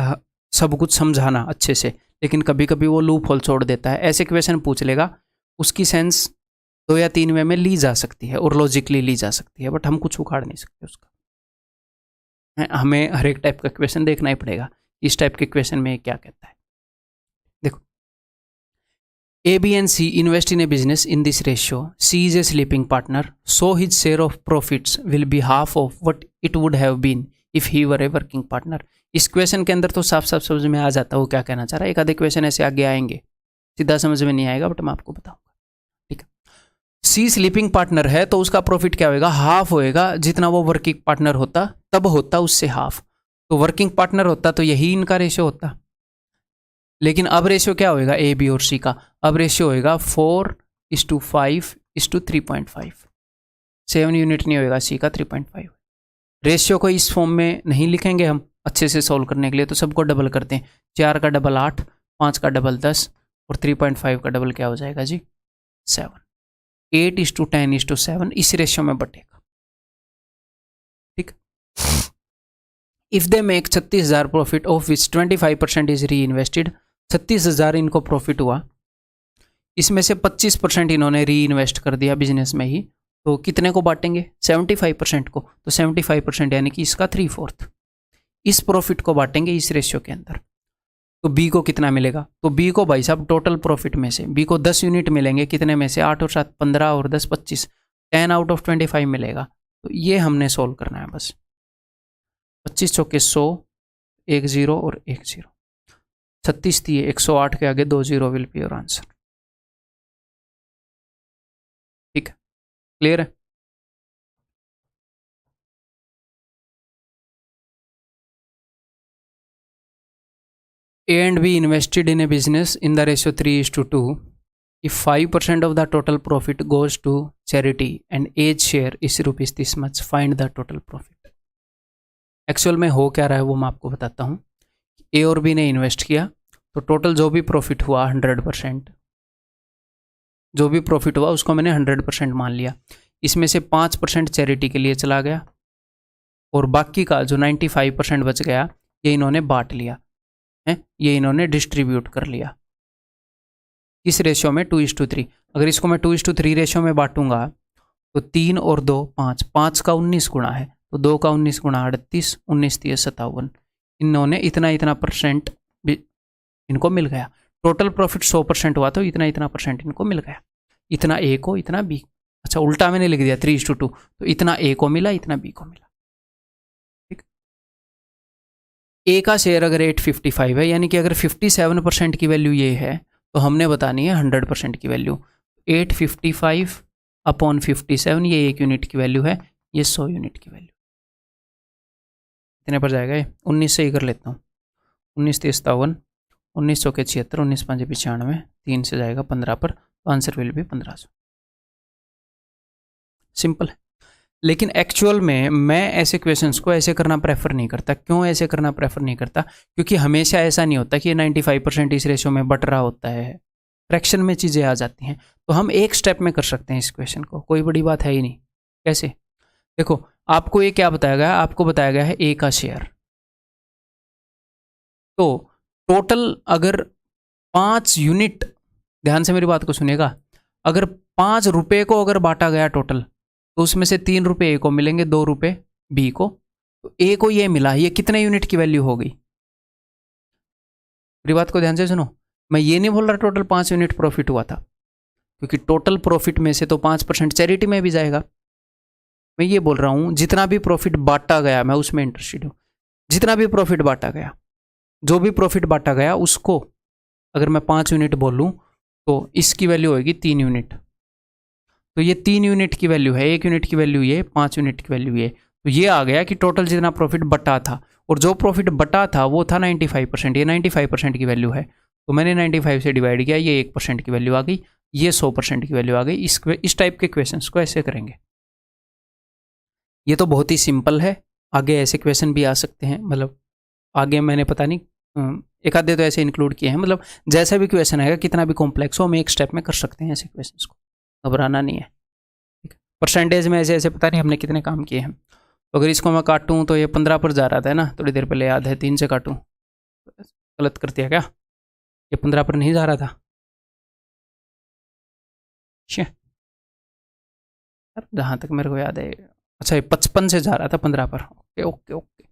सब कुछ समझाना अच्छे से, लेकिन कभी कभी वो लूप होल छोड़ देता है, ऐसे क्वेश्चन पूछ लेगा, उसकी सेंस 2 या 3 वे में ली जा सकती है और लॉजिकली ली जा सकती है, बट हम कुछ उखाड़ नहीं सकते उसका। हमें हर एक टाइप का क्वेश्चन देखना ही पड़ेगा, इस टाइप के क्वेश्चन में क्या कहता है। देखो, A, B and C invest in a business in this ratio. C is a sleeping partner, so his share of profits will be half of what it would have been if he were a working partner. इस question के अंदर तो साफ साफ समझ में आ जाता है वो क्या कहना चाह रहा है। एक आधे क्वेश्चन ऐसे आगे आएंगे, सीधा समझ में नहीं आएगा, बट मैं आपको बताऊंगा, ठीक है। सी स्लीपिंग पार्टनर है तो उसका प्रॉफिट क्या होएगा, हाफ होएगा, जितना वो वर्किंग पार्टनर होता तब होता उससे हाफ। तो वर्किंग पार्टनर होता तो यही इनका रेशियो होता, लेकिन अब रेशियो क्या होएगा ए बी और सी का, अब रेशियो होएगा 4:5:3.5। 7 यूनिट नहीं होएगा सी का, 3.5। रेशियो को इस फॉर्म में नहीं लिखेंगे हम अच्छे से सोल्व करने के लिए, तो सबको डबल करते हैं। 4 का डबल 8, 5 का डबल 10 और 3.5 का डबल क्या हो जाएगा जी 7। 8:10:7 इस रेशियो में बटेगा, ठीक। If they make 36,000 profit of which 25% is री इन्वेस्टेड। 36,000 इनको प्रॉफिट हुआ, इसमें से 25% इन्होंने री इन्वेस्ट कर दिया बिजनेस में ही, तो कितने को बांटेंगे 75% को। तो 75% यानी कि इसका 3/4 इस प्रॉफिट को बांटेंगे इस रेशियो के अंदर। तो बी को कितना मिलेगा, तो बी को भाई साहब टोटल प्रॉफिट में से बी को 10 यूनिट मिलेंगे, कितने में से 8 और 7 15 और 10 25, 10/25 मिलेगा। तो ये हमने सोल्व करना है बस। 25 चौके 100, 1 0 और 1 0, 36 दिए, 108 के आगे 2 0 विल बी योर आंसर, ठीक है, क्लियर है। A and B invested in a business in the ratio 3:2. If 5% of the total profit goes to charity and A's share is rupees this much, find the total profit. Actual में हो क्या रहा है वो मैं आपको बताता हूँ। ए और बी ने इन्वेस्ट किया तो टोटल जो भी प्रॉफिट हुआ 100%, जो भी प्रॉफिट हुआ उसको मैंने 100% मान लिया। इसमें से 5% चैरिटी के लिए चला गया और बाकी का जो 95% बच गया ये इन्होंने बांट लिया है, ये इन्होंने डिस्ट्रीब्यूट कर लिया इस रेशियो में 2:3। अगर इसको मैं 2:3 रेशियो में बांटूंगा तो 3 और 2 5, 5 का 19 गुणा है, तो 2 का 19 गुणा 38, 19 3 57, इन्होंने इतना इतना परसेंट इनको मिल गया। टोटल प्रॉफिट 100% हुआ तो इतना इतना परसेंट इनको मिल गया, इतना ए को इतना बी, अच्छा उल्टा मैंने लिख दिया 3:2, तो इतना ए को मिला इतना बी को मिला, ठीक। ए का शेयर अगर 855 है, यानी कि अगर 57% की वैल्यू ये है तो हमने बतानी है 100% की वैल्यू। 855/57 ये 1 यूनिट की वैल्यू है, ये 100 यूनिट की वैल्यू। कितने पर जाएगा ये 19 से ही कर लेता हूँ, 19 3 57, 19 चौके 76, 19 5 95, 3 से जाएगा 15 पर, तो आंसर विल भी 1500। सिंपल है। लेकिन एक्चुअल में मैं ऐसे क्वेश्चंस को ऐसे करना प्रेफर नहीं करता। क्यों ऐसे करना प्रेफर नहीं करता, क्योंकि हमेशा ऐसा नहीं होता कि ये 95% इस रेशियो में बट रहा होता है, फ्रैक्शन में चीज़ें आ जाती हैं। तो हम एक स्टेप में कर सकते हैं इस क्वेश्चन को, कोई बड़ी बात है ही नहीं। कैसे, देखो आपको ये क्या बताया गया, आपको बताया गया है ए का शेयर, तो टोटल अगर 5 यूनिट, ध्यान से मेरी बात को सुनिएगा, अगर 5 रुपये को अगर बांटा गया टोटल, तो उसमें से 3 रुपये ए को मिलेंगे, 2 रुपये बी को, तो ए को ये मिला, ये कितने यूनिट की वैल्यू हो गई। मेरी बात को ध्यान से सुनो, मैं ये नहीं बोल रहा टोटल 5 यूनिट प्रॉफिट हुआ था, क्योंकि टोटल प्रॉफिट में से तो 5% चैरिटी में भी जाएगा। मैं ये बोल रहा हूं जितना भी प्रॉफिट बांटा गया, मैं उसमें इंटरेस्टेड हूं, जितना भी प्रॉफिट बांटा गया, जो भी प्रॉफिट बांटा गया उसको अगर मैं 5 यूनिट बोलूं तो इसकी वैल्यू होगी 3 यूनिट, तो ये 3 यूनिट की वैल्यू है, 1 यूनिट की वैल्यू ये, 5 यूनिट की वैल्यू ये, तो ये आ गया कि टोटल जितना प्रॉफिट बटा था, और जो प्रॉफिट बटा था वो था 95%, ये 95% की वैल्यू है, तो मैंने 95 से डिवाइड किया, ये 1% की वैल्यू आ गई, ये 100% की वैल्यू आ गई। इस टाइप के क्वेश्चंस को ऐसे करेंगे। ये तो बहुत ही सिंपल है, आगे ऐसे क्वेश्चन भी आ सकते हैं, मतलब आगे मैंने पता नहीं एक आधे तो ऐसे इंक्लूड किए हैं, मतलब जैसा भी क्वेश्चन आएगा कितना भी कॉम्प्लेक्स हो, हम एक स्टेप में कर सकते हैं ऐसे क्वेश्चंस को, घबराना नहीं है, ठीक है। परसेंटेज में ऐसे ऐसे पता नहीं हमने कितने काम किए हैं, तो अगर इसको मैं काटूं तो ये 15 पर जा रहा था ना, थोड़ी देर पहले याद है, 3 से काटूं, गलत कर दिया क्या, ये 15 पर नहीं जा रहा था, जहाँ तक मेरे को याद है, अच्छा ये 55 से जा रहा था 15 पर, ओके ओके ओके।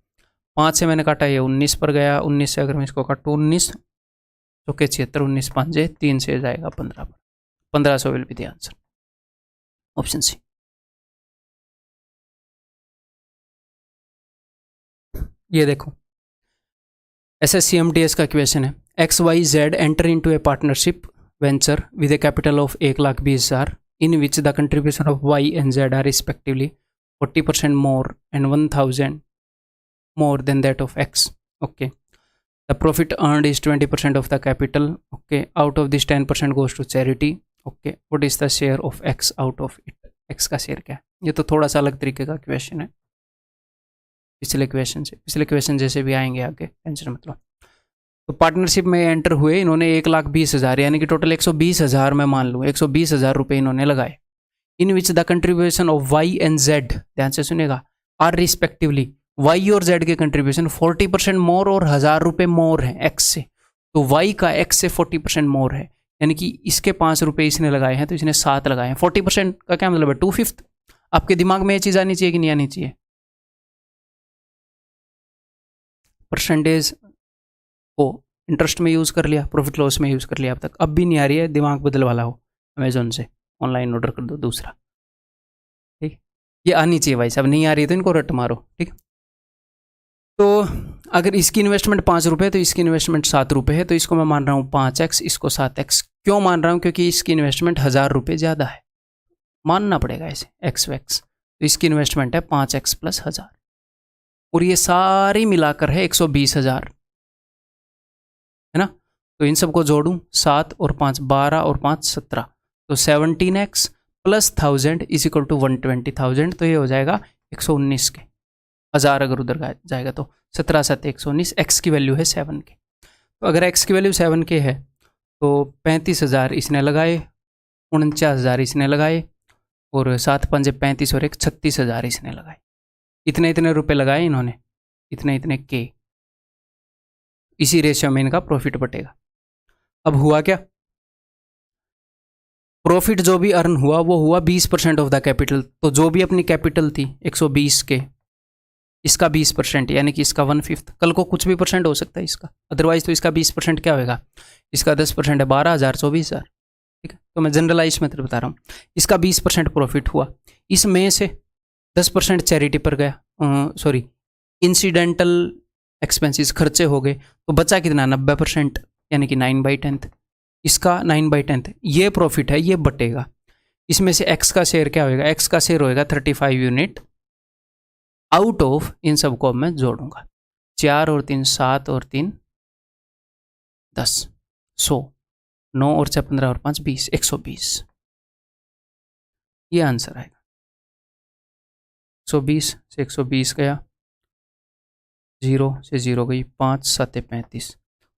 5 से मैंने काटा, ये 19 पर गया, 19 से अगर मैं इसको काटूँ 19 चौके 76, 19 5 3 से जाएगा 15 पर, 1500 will be the answer, option C. ये देखो SSCMTS का क्वेश्चन है, XYZ enter into a partnership venture with a capital of 1,20,000 in which the contribution of Y and Z are respectively 40% more and 1,000 more than that of X. Okay. The profit earned is 20% of the capital. Okay. Out of this 10% goes to charity. Okay. What is the share of X out of it? X का share क्या है? ये तो थोड़ा सा अलग तरीके का क्वेश्चन है पिछले क्वेश्चन जैसे भी आएंगे आगे, टेंशन मत लो। तो पार्टनरशिप में एंटर हुए इन्होंने 1,20,000 यानी कि टोटल 120,000 मैं मान लूँ 120,000 रुपये इन्होंने लगाए। In which the contribution of Y and Z, ध्यान से सुनेगा, आर रिस्पेक्टिवली वाई और जेड के कंट्रीब्यूशन 40% मोर और 1,000 रुपये मोर है एक्स से। तो वाई का एक्स से 40% मोर है, यानी कि इसके 5 रुपये इसने लगाए हैं तो इसने 7 लगाए हैं। 40% का क्या मतलब है? 2/5। आपके दिमाग में ये चीज़ आनी चाहिए कि नहीं आनी चाहिए? परसेंटेज को इंटरेस्ट में यूज़ कर लिया, प्रॉफिट लॉस में यूज़ कर लिया अब तक, अब भी नहीं आ रही है, दिमाग बदल वाला हो अमेजोन से ऑनलाइन ऑर्डर कर दो दूसरा। ठीक, ये आनी चाहिए भाई साहब, नहीं आ रही है तो इनको रट मारो। ठीक, तो अगर इसकी इन्वेस्टमेंट 5 रुपये तो इसकी इन्वेस्टमेंट 7 रुपये है, तो इसको मैं मान रहा हूँ 5x, इसको 7x। क्यों मान रहा हूँ? क्योंकि इसकी इन्वेस्टमेंट 1,000 रुपये ज़्यादा है, मानना पड़ेगा ऐसे x वैक्स। तो इसकी इन्वेस्टमेंट है 5x + 1,000 और ये सारी मिलाकर है 120,000, है ना। तो इन सबको जोड़ूं, 7 और 5 12 और 5 17, तो 17x + 1,000 इज इक्वल टू 120,000। तो ये हो जाएगा 119 के, 1,000 अगर उधर जाएगा तो 17 7 119, x की वैल्यू है 7 के। तो अगर x की वैल्यू 7 के है तो 35,000 इसने लगाए, 49,000 इसने लगाए और 7 5 35 और 1 36,000 इसने लगाए। इतने रुपए लगाए इन्होंने, इतने के, इसी रेशियो में इनका प्रॉफिट बटेगा। अब हुआ क्या? प्रॉफिट जो भी अर्न हुआ वो हुआ 20% ऑफ द कैपिटल। तो जो भी अपनी कैपिटल थी 120 के, इसका 20% यानी कि इसका 1/5। कल को कुछ भी परसेंट हो सकता है इसका, अदरवाइज तो इसका 20% क्या होगा? इसका 10% है 12,000 24,000। ठीक है, तो मैं जनरलाइज मेथड बता रहा हूँ। इसका 20% प्रॉफिट हुआ, इसमें से 10% चैरिटी पर गया, सॉरी इंसिडेंटल एक्सपेंसेस खर्चे हो गए, तो बचा कितना? 90% यानी कि 9/10। इसका 9/10 ये प्रॉफिट है, ये बटेगा। इसमें से एक्स का शेयर क्या होएगा? एक्स का शेयर होएगा 35 यूनिट आउट ऑफ, इन सबको अब मैं जोड़ूंगा, 4 और 3 7 और 3 10 100, 9 और 6 15 और 5 20, 120। ये आंसर आएगा। 120 से 120 गया, 0 से 0 गई, 5 7 35,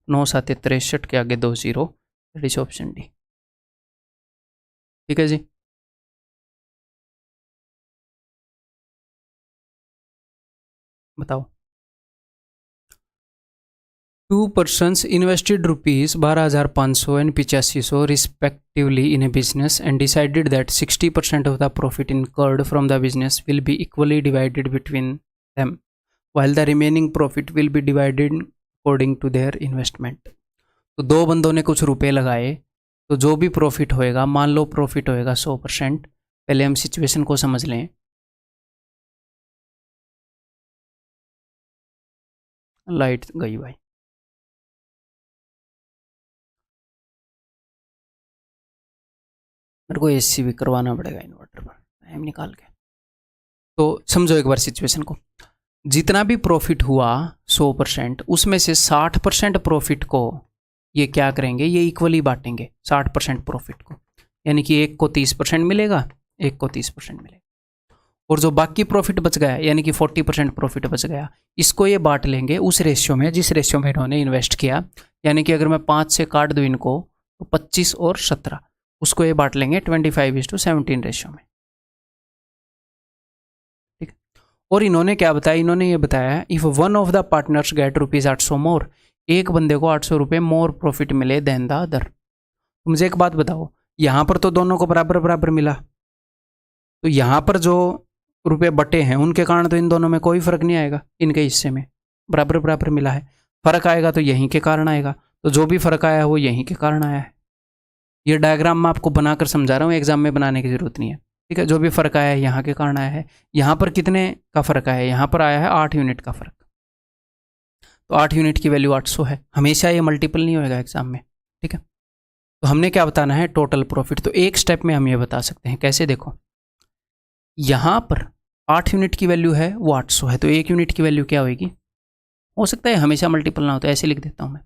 9 7 63 के आगे 2 0, दैट इज ऑप्शन डी। ठीक है जी। बताओ। 2 persons invested rupees 12,500 and 8,500 respectively in a business and decided that 60% of the profit incurred from the business will be equally divided between them, while the remaining profit will be divided according to their investment. तो दो बंदों ने कुछ रुपए लगाए, तो जो भी प्रॉफिट होएगा, मान लो प्रॉफिट होएगा 100%। पहले हम सिचुएशन को समझ लें। लाइट गई भाई, मेरे को एसी भी करवाना पड़ेगा इन्वर्टर पर टाइम निकाल के। तो समझो एक बार सिचुएशन को, जितना भी प्रॉफिट हुआ 100%, उसमें से 60% प्रॉफिट को ये क्या करेंगे? ये इक्वली बांटेंगे 60% प्रॉफिट को, यानी कि एक को 30% मिलेगा, एक को 30% मिलेगा, और जो बाकी प्रॉफिट बच गया यानी कि 40% प्रॉफिट बच गया, इसको ये बांट लेंगे उस रेशियो में जिस रेशियो में इन्होंने इन्वेस्ट किया। यानी कि अगर मैं 5 से काट दूँ इनको तो 25 और 17, उसको ये बांट लेंगे 25:17 रेशियो में। ठीक, और इन्होंने क्या बताया? इन्होंने ये बताया if one of the partners get ₹800 more, एक बंदे को 800 रुपये मोर प्रॉफिट मिले देन द अदर। तो मुझे एक बात बताओ, यहाँ पर तो दोनों को बराबर बराबर मिला, तो यहाँ पर जो रुपये बटे हैं उनके कारण तो इन दोनों में कोई फर्क नहीं आएगा, इनके हिस्से में बराबर बराबर मिला है। फर्क आएगा तो यहीं के कारण आएगा, तो जो भी फर्क आया है वो यहीं के कारण आया है। ये डायग्राम मैं आपको बनाकर समझा रहा हूँ, एग्जाम में बनाने की जरूरत नहीं है। ठीक है, जो भी फर्क आया है यहाँ के कारण आया है। यहाँ पर कितने का फर्क आया है? यहाँ पर आया है 8 यूनिट का फर्क। तो 8 यूनिट की वैल्यू 800 है। हमेशा ये मल्टीपल नहीं होएगा एग्जाम में, ठीक है। तो हमने क्या बताना है, टोटल प्रॉफिट। तो एक स्टेप में हम ये बता सकते हैं, कैसे, देखो यहाँ पर 8 यूनिट की वैल्यू है वो 800 है, तो 1 यूनिट की वैल्यू क्या होगी, हो सकता है हमेशा मल्टीपल ना हो, तो ऐसे लिख देता हूँ मैं,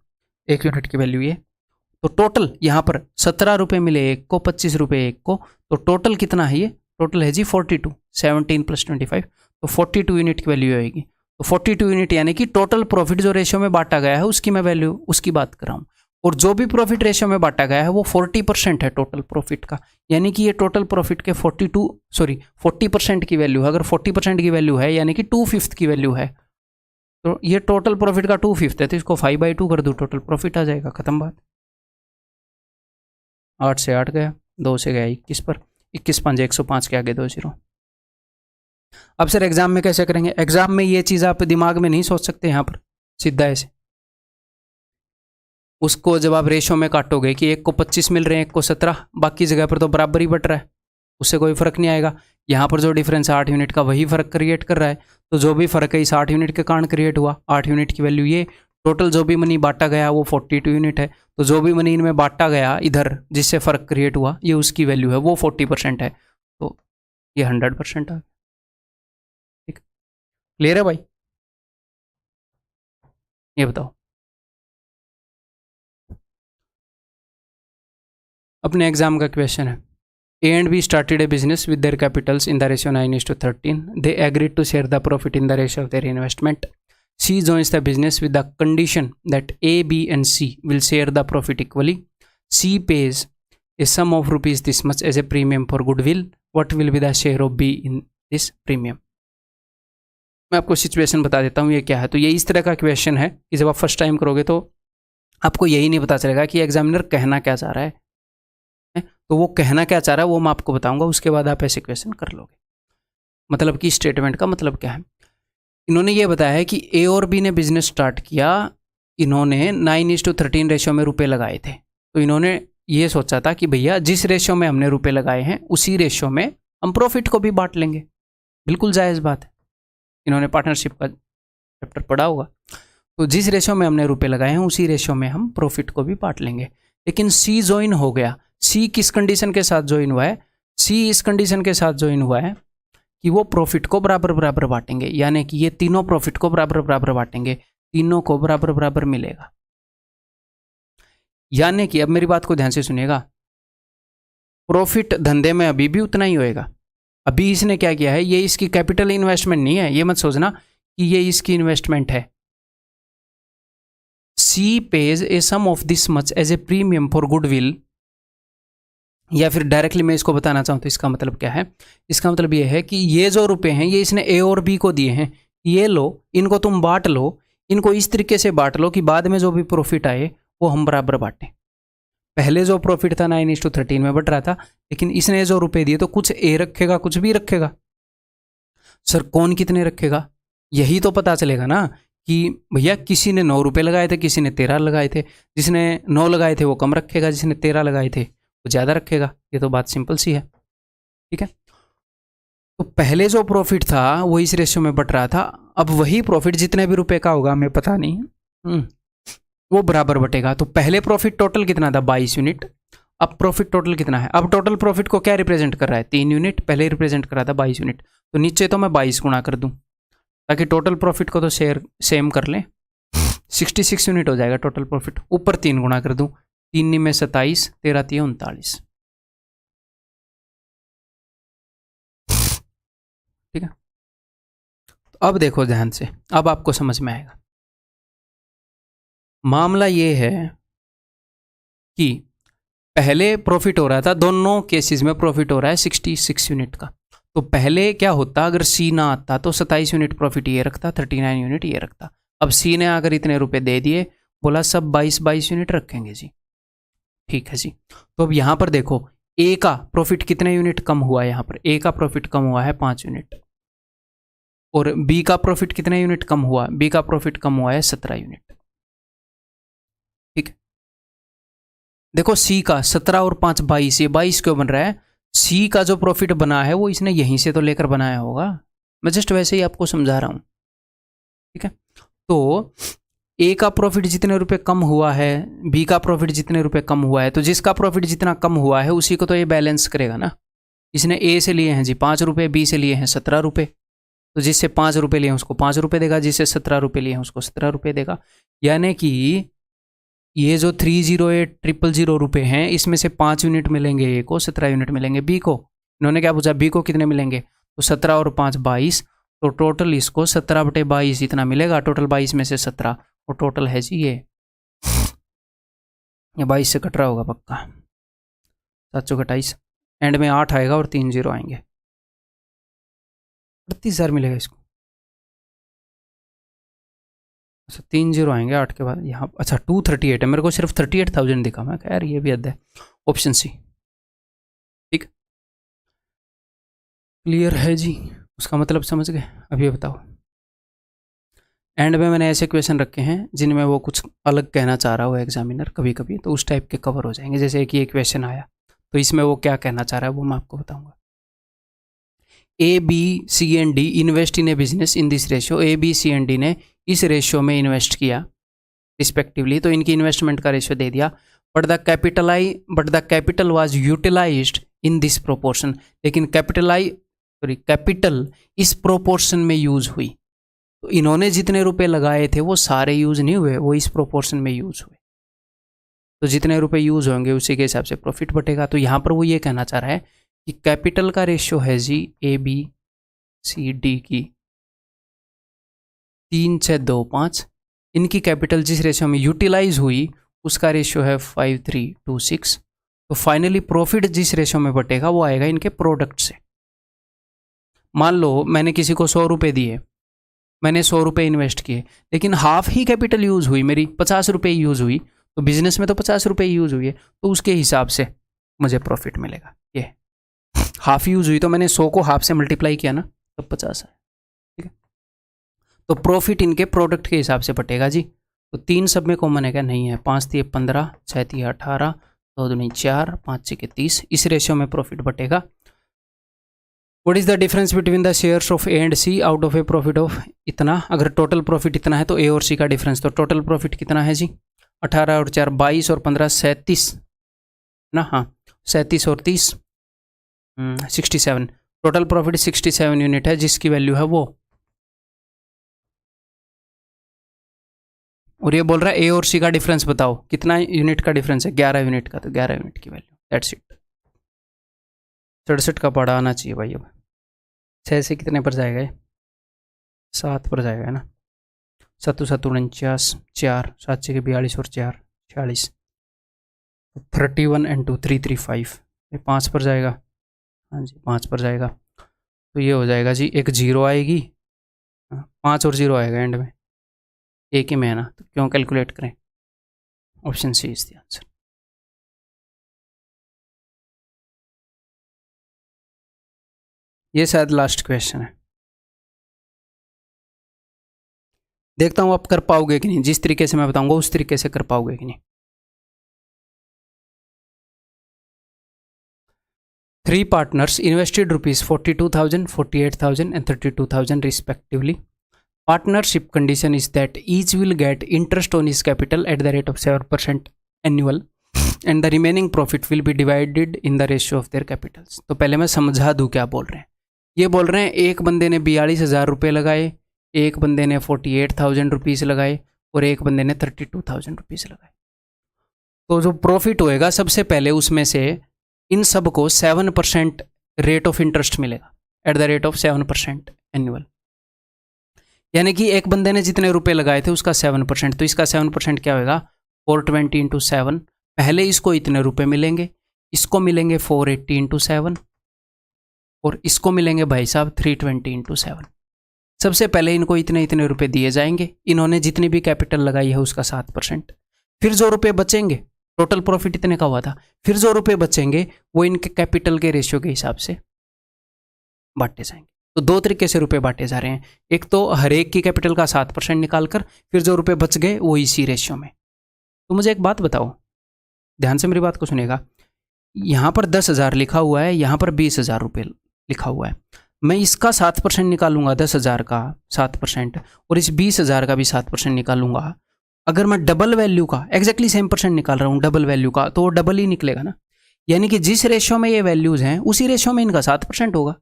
1 यूनिट की वैल्यू ये। तो टोटल यहाँ पर 17 रुपये मिले एक को, 25 रुपये एक को, तो टोटल कितना है ये, टोटल है जी 42, 17 + 25, तो 42 यूनिट की वैल्यू आएगी। तो 42 यूनिट यानी कि टोटल प्रॉफिट जो रेशियो में बांटा गया है उसकी मैं वैल्यू, उसकी बात कर रहा हूँ। और जो भी प्रॉफिट रेशियो में बांटा गया है वो 40% है टोटल प्रॉफिट का, यानी कि ये टोटल प्रॉफिट के 40% की वैल्यू है। अगर 40% की वैल्यू है यानी कि 2/5 की वैल्यू है, तो ये टोटल प्रॉफिट का 2/5 है, तो इसको 5/2 कर दूँ, टोटल प्रॉफिट आ जाएगा, खत्म बात। 8 से 8 गया, 2 से गया 21 पर, 21 5 105 के आगे 2 0। अब सर एग्जाम में कैसे करेंगे, एग्जाम में ये चीज़ आप दिमाग में नहीं सोच सकते, यहाँ पर सीधा ऐसे उसको जब आप रेशो में काटोगे कि एक को 25 मिल रहे हैं, एक को 17, बाकी जगह पर तो बराबर ही बट रहा है, उससे कोई फर्क नहीं आएगा। यहाँ पर जो डिफरेंस है 8 यूनिट का, वही फर्क क्रिएट कर रहा है, तो जो भी फर्क है इस 8 यूनिट के कारण क्रिएट हुआ। 8 यूनिट की वैल्यू ये, टोटल जो भी मनी बांटा गया वो 42 यूनिट है, तो जो भी मनी इनमें बांटा गया इधर जिससे फर्क क्रिएट हुआ, ये उसकी वैल्यू है, वो 40% है, तो ये 100% आ गया। ठीक, क्लियर है भाई, ये बताओ। अपने एग्जाम का क्वेश्चन है, A and B started a business with their capitals in the ratio 9:13. They agreed to share the profit in the ratio of their investment. C joins the business with the condition that A, B and C will share the profit equally. C pays a sum of rupees this much as a premium for goodwill. What will be the share of B in this premium? मैं आपको situation बता देता हूँ ये क्या है। तो ये इस तरह का क्वेश्चन है कि जब आप फर्स्ट टाइम करोगे तो आपको यही नहीं पता चलेगा कि एग्जामिनर कहना क्या चाह रहा है, तो वो कहना क्या चाह रहा है वो मैं आपको बताऊंगा, उसके बाद आप ऐसे क्वेश्चन कर लोगे। मतलब कि स्टेटमेंट का मतलब क्या है, इन्होंने ये बताया है कि ए और बी ने बिजनेस स्टार्ट किया, इन्होंने 9:13 रेशियो में रुपए लगाए थे, तो इन्होंने ये सोचा था कि भैया जिस रेशियो में हमने रुपए लगाए हैं उसी रेशियो में हम प्रॉफिट को भी बांट लेंगे, बिल्कुल जायज़ बात है। इन्होंने पार्टनरशिप का चैप्टर पढ़ा होगा, तो जिस रेशियो में हमने रुपए लगाए हैं उसी रेशियो में हम प्रॉफिट को भी बांट लेंगे। लेकिन सी ज्वाइन हो गया, सी किस कंडीशन के साथ ज्वाइन हुआ है, सी इस कंडीशन के साथ ज्वाइन हुआ है कि वो प्रॉफिट को बराबर बराबर बांटेंगे, यानी कि ये तीनों प्रॉफिट को बराबर बराबर बांटेंगे, तीनों को बराबर बराबर मिलेगा। यानी कि अब मेरी बात को ध्यान से सुनिएगा, प्रॉफिट धंधे में अभी भी उतना ही होएगा। अभी इसने क्या किया है, ये इसकी कैपिटल इन्वेस्टमेंट नहीं है, ये मत सोचना कि ये इसकी इन्वेस्टमेंट है। C pays a sum of this much as a premium for goodwill, या फिर डायरेक्टली मैं इसको बताना चाहूँ तो इसका मतलब क्या है, इसका मतलब ये है कि ये जो रुपए हैं ये इसने ए और बी को दिए हैं, ये लो, इनको तुम बांट लो, इनको इस तरीके से बांट लो कि बाद में जो भी प्रॉफिट आए वो हम बराबर बांटें। पहले जो प्रॉफिट था 9:13 में बट रहा था, लेकिन इसने जो रुपए दिए तो कुछ ए रखेगा कुछ बी रखेगा। सर कौन कितने रखेगा, यही तो पता चलेगा ना कि भैया किसी ने 9 रुपये लगाए थे, किसी ने 13 लगाए थे, जिसने 9 लगाए थे वो कम रखेगा, जिसने 13 लगाए थे वो ज़्यादा रखेगा। ये तो बात सिंपल सी है, ठीक है। तो पहले जो प्रॉफिट था वो इस रेशियो में बट रहा था, अब वही प्रॉफिट जितने भी रुपए का होगा हमें पता नहीं, वो बराबर बटेगा। तो पहले प्रॉफिट टोटल कितना था 22 यूनिट, अब प्रॉफिट टोटल कितना है, अब टोटल प्रॉफिट को क्या रिप्रेजेंट कर रहा है 3 यूनिट, पहले रिप्रेजेंट कर रहा था 22 यूनिट, तो नीचे तो मैं 22 गुणा कर दूं ताकि टोटल प्रॉफिट को तो शेयर सेम कर लें, 66 यूनिट हो जाएगा टोटल प्रॉफिट, ऊपर 3 गुणा कर दूं, 3 में 27, 13 3 39, ठीक है। तो अब देखो ध्यान से, अब आपको समझ में आएगा। मामला ये है कि पहले प्रॉफिट हो रहा था, दोनों केसेस में प्रॉफिट हो रहा है 66 यूनिट का। तो पहले क्या होता, अगर सी ना आता तो 27 यूनिट प्रॉफिट ये रखता, 39 यूनिट ये रखता। अब सी ने अगर इतने रुपए दे दिए, बोला सब 22 यूनिट रखेंगे जी, ठीक है जी। तो अब यहाँ पर देखो ए का प्रॉफिट कितने यूनिट कम हुआ है, यहाँ पर ए का प्रॉफिट कम हुआ है 5 यूनिट, और बी का प्रॉफिट कितने यूनिट कम हुआ, बी का प्रॉफिट कम हुआ है 17 यूनिट, ठीक है। देखो सी का 17 और 5 22, ये 22 क्यों बन रहा है, सी का जो प्रॉफिट बना है वो इसने यहीं से तो लेकर बनाया होगा, मैं जस्ट वैसे ही आपको समझा रहा हूँ, ठीक है। तो ए का प्रॉफिट जितने रुपए कम हुआ है, बी का प्रॉफिट जितने रुपए कम हुआ है, तो जिसका प्रॉफिट जितना कम हुआ है उसी को तो ये बैलेंस करेगा ना। इसने ए से लिए हैं जी 5 रुपये, बी से लिए हैं 17 रुपये, तो जिससे 5 रुपये लिए हैं उसको 5 रुपये देगा, जिससे 17 रुपये लिए हैं उसको 17 रुपये देगा। यानी कि ये जो 308,000 रुपये हैं, इसमें से 5 यूनिट मिलेंगे ए को, 17 यूनिट मिलेंगे बी को। इन्होंने क्या पूछा, बी को कितने मिलेंगे, तो 17 और 5 22, तो टोटल इसको 17/22 इतना मिलेगा, टोटल 22 में से 17, और टोटल है जी ये 22 से कट रहा होगा पक्का, 728, एंड में 8 आएगा और 3 0 आएंगे, 38,000 मिलेगा इसको। अच्छा 3 0 आएंगे 8 के बाद यहाँ, अच्छा 238 है, मेरे को सिर्फ 38,000 दिखा, मैं यार ये भी हद है। ऑप्शन सी ठीक, क्लियर है जी, उसका मतलब समझ गए। अब ये बताओ, एंड में मैंने ऐसे क्वेश्चन रखे हैं जिनमें वो कुछ अलग कहना चाह रहा हो एग्जामिनर कभी कभी, तो उस टाइप के कवर हो जाएंगे। जैसे कि ये क्वेश्चन आया तो इसमें वो क्या कहना चाह रहा है वो मैं आपको बताऊंगा। A B C and D invest in a business in this ratio, A B C and D ने इस रेशियो में इन्वेस्ट किया रिस्पेक्टिवली, तो इनकी इन्वेस्टमेंट का रेशियो दे दिया। But the capital was utilised in this proportion, लेकिन कैपिटल इस प्रोपोर्शन में यूज हुई, तो इन्होंने जितने रुपए लगाए थे वो सारे यूज नहीं हुए, वो इस प्रोपोर्शन में यूज हुए, तो जितने रुपए यूज होंगे उसी के हिसाब से प्रॉफिट बटेगा। तो यहाँ पर वो ये कहना चाह रहा है कि कैपिटल का रेशियो है जी ए बी सी डी की 3 6 2 5, इनकी कैपिटल जिस रेशियो में यूटिलाइज हुई उसका रेशियो है 5 3 2 6, तो फाइनली प्रॉफिट जिस रेशियो में बटेगा वो आएगा इनके प्रोडक्ट से। मान लो मैंने किसी को 100 रुपये दिए, मैंने 100 रुपये इन्वेस्ट किए, लेकिन हाफ ही कैपिटल यूज़ हुई मेरी, 50 रुपये यूज़ हुई, तो बिजनेस में तो 50 रुपये यूज़ हुई है, तो उसके हिसाब से मुझे प्रॉफिट मिलेगा। ये हाफ यूज़ हुई तो मैंने 100 को हाफ से मल्टीप्लाई किया ना, तब 50 है, ठीक है। तो प्रॉफिट इनके प्रोडक्ट के हिसाब से बटेगा जी। तो 3 सब में कॉमन है क्या, नहीं है, 5 3 15, 6 3 18, 2 2 4, 5 6 30, इस रेशियो में प्रॉफिट बटेगा। What is the difference between the shares of A and C out of a profit of इतना, अगर टोटल प्रॉफिट इतना है तो ए और सी का डिफरेंस, तो टोटल प्रॉफिट कितना है जी, 18 और 4 22 और 15 37 ना, हाँ 37 और 30 67, टोटल प्रॉफिट 67 यूनिट है जिसकी वैल्यू है वो, और ये बोल रहा है ए और सी का डिफरेंस बताओ कितना यूनिट का डिफरेंस है, 11 यूनिट का, तो 11 यूनिट की वैल्यू, दैट्स इट। 67 का पढ़ा आना चाहिए भाई। अब 6 से कितने पर जाएगा ये, 7 पर जाएगा ना, 7 7 49, 4 7 6 42 और 4 46, 31 and 2 335, ये 5 पर जाएगा, हाँ जी 5 पर जाएगा, तो ये हो जाएगा जी, एक 0 आएगी, 5 और 0 आएगा एंड में, एक ही में है ना, तो क्यों कैलकुलेट करें, option C is the answer. ये शायद लास्ट क्वेश्चन है, देखता हूँ आप कर पाओगे कि नहीं, जिस तरीके से मैं बताऊंगा उस तरीके से कर पाओगे कि नहीं। 3 partners invested rupees 42,000, 48,000 and 32,000 respectively. Partnership condition is that each will get interest on his capital at the rate of 7% annual and the remaining profit will be divided in the ratio of their capitals. तो पहले मैं समझा दूँ क्या बोल रहे हैं। ये बोल रहे हैं एक बंदे ने 42,000 रुपये लगाए, एक बंदे ने 48,000 रुपीज़ लगाए और एक बंदे ने 32,000 रुपीज़ लगाए। तो जो प्रॉफिट होएगा सबसे पहले उसमें से इन सब को 7% रेट ऑफ इंटरेस्ट मिलेगा, at the rate of 7% annual. यानी कि एक बंदे ने जितने रुपए लगाए थे उसका 7%, तो इसका 7% क्या होगा, 420 इंटू 7, पहले इसको इतने रुपए मिलेंगे, इसको मिलेंगे 480 इंटू 7 और इसको मिलेंगे भाई साहब 320 इंटू 7। सबसे पहले इनको इतने इतने रुपए दिए जाएंगे, इन्होंने जितनी भी कैपिटल लगाई है उसका 7%, फिर जो रुपए बचेंगे, टोटल प्रॉफिट इतने का हुआ था, फिर जो रुपए बचेंगे वो इनके कैपिटल के रेशियो के हिसाब से बांटे जाएंगे। तो दो तरीके से रुपए बांटे जा रहे हैं, एक तो हर एक की कैपिटल का 7% निकाल कर, फिर जो रुपए बच गए वो इसी रेशियो में। तो मुझे एक बात बताओ, ध्यान से मेरी बात को सुनेगा, यहाँ पर 10,000 लिखा हुआ है, यहाँ पर 20,000 रुपये लिखा हुआ है, मैं इसका 7% निकालूंगा, 10,000 का 7% और इस 20,000 का भी 7% निकालूंगा, अगर मैं डबल वैल्यू का एग्जैक्टली सेम परसेंट निकाल रहा हूँ डबल वैल्यू का, तो वो डबल ही निकलेगा ना। यानी कि जिस रेशियो में ये वैल्यूज हैं उसी रेशियो में इनका 7% होगा।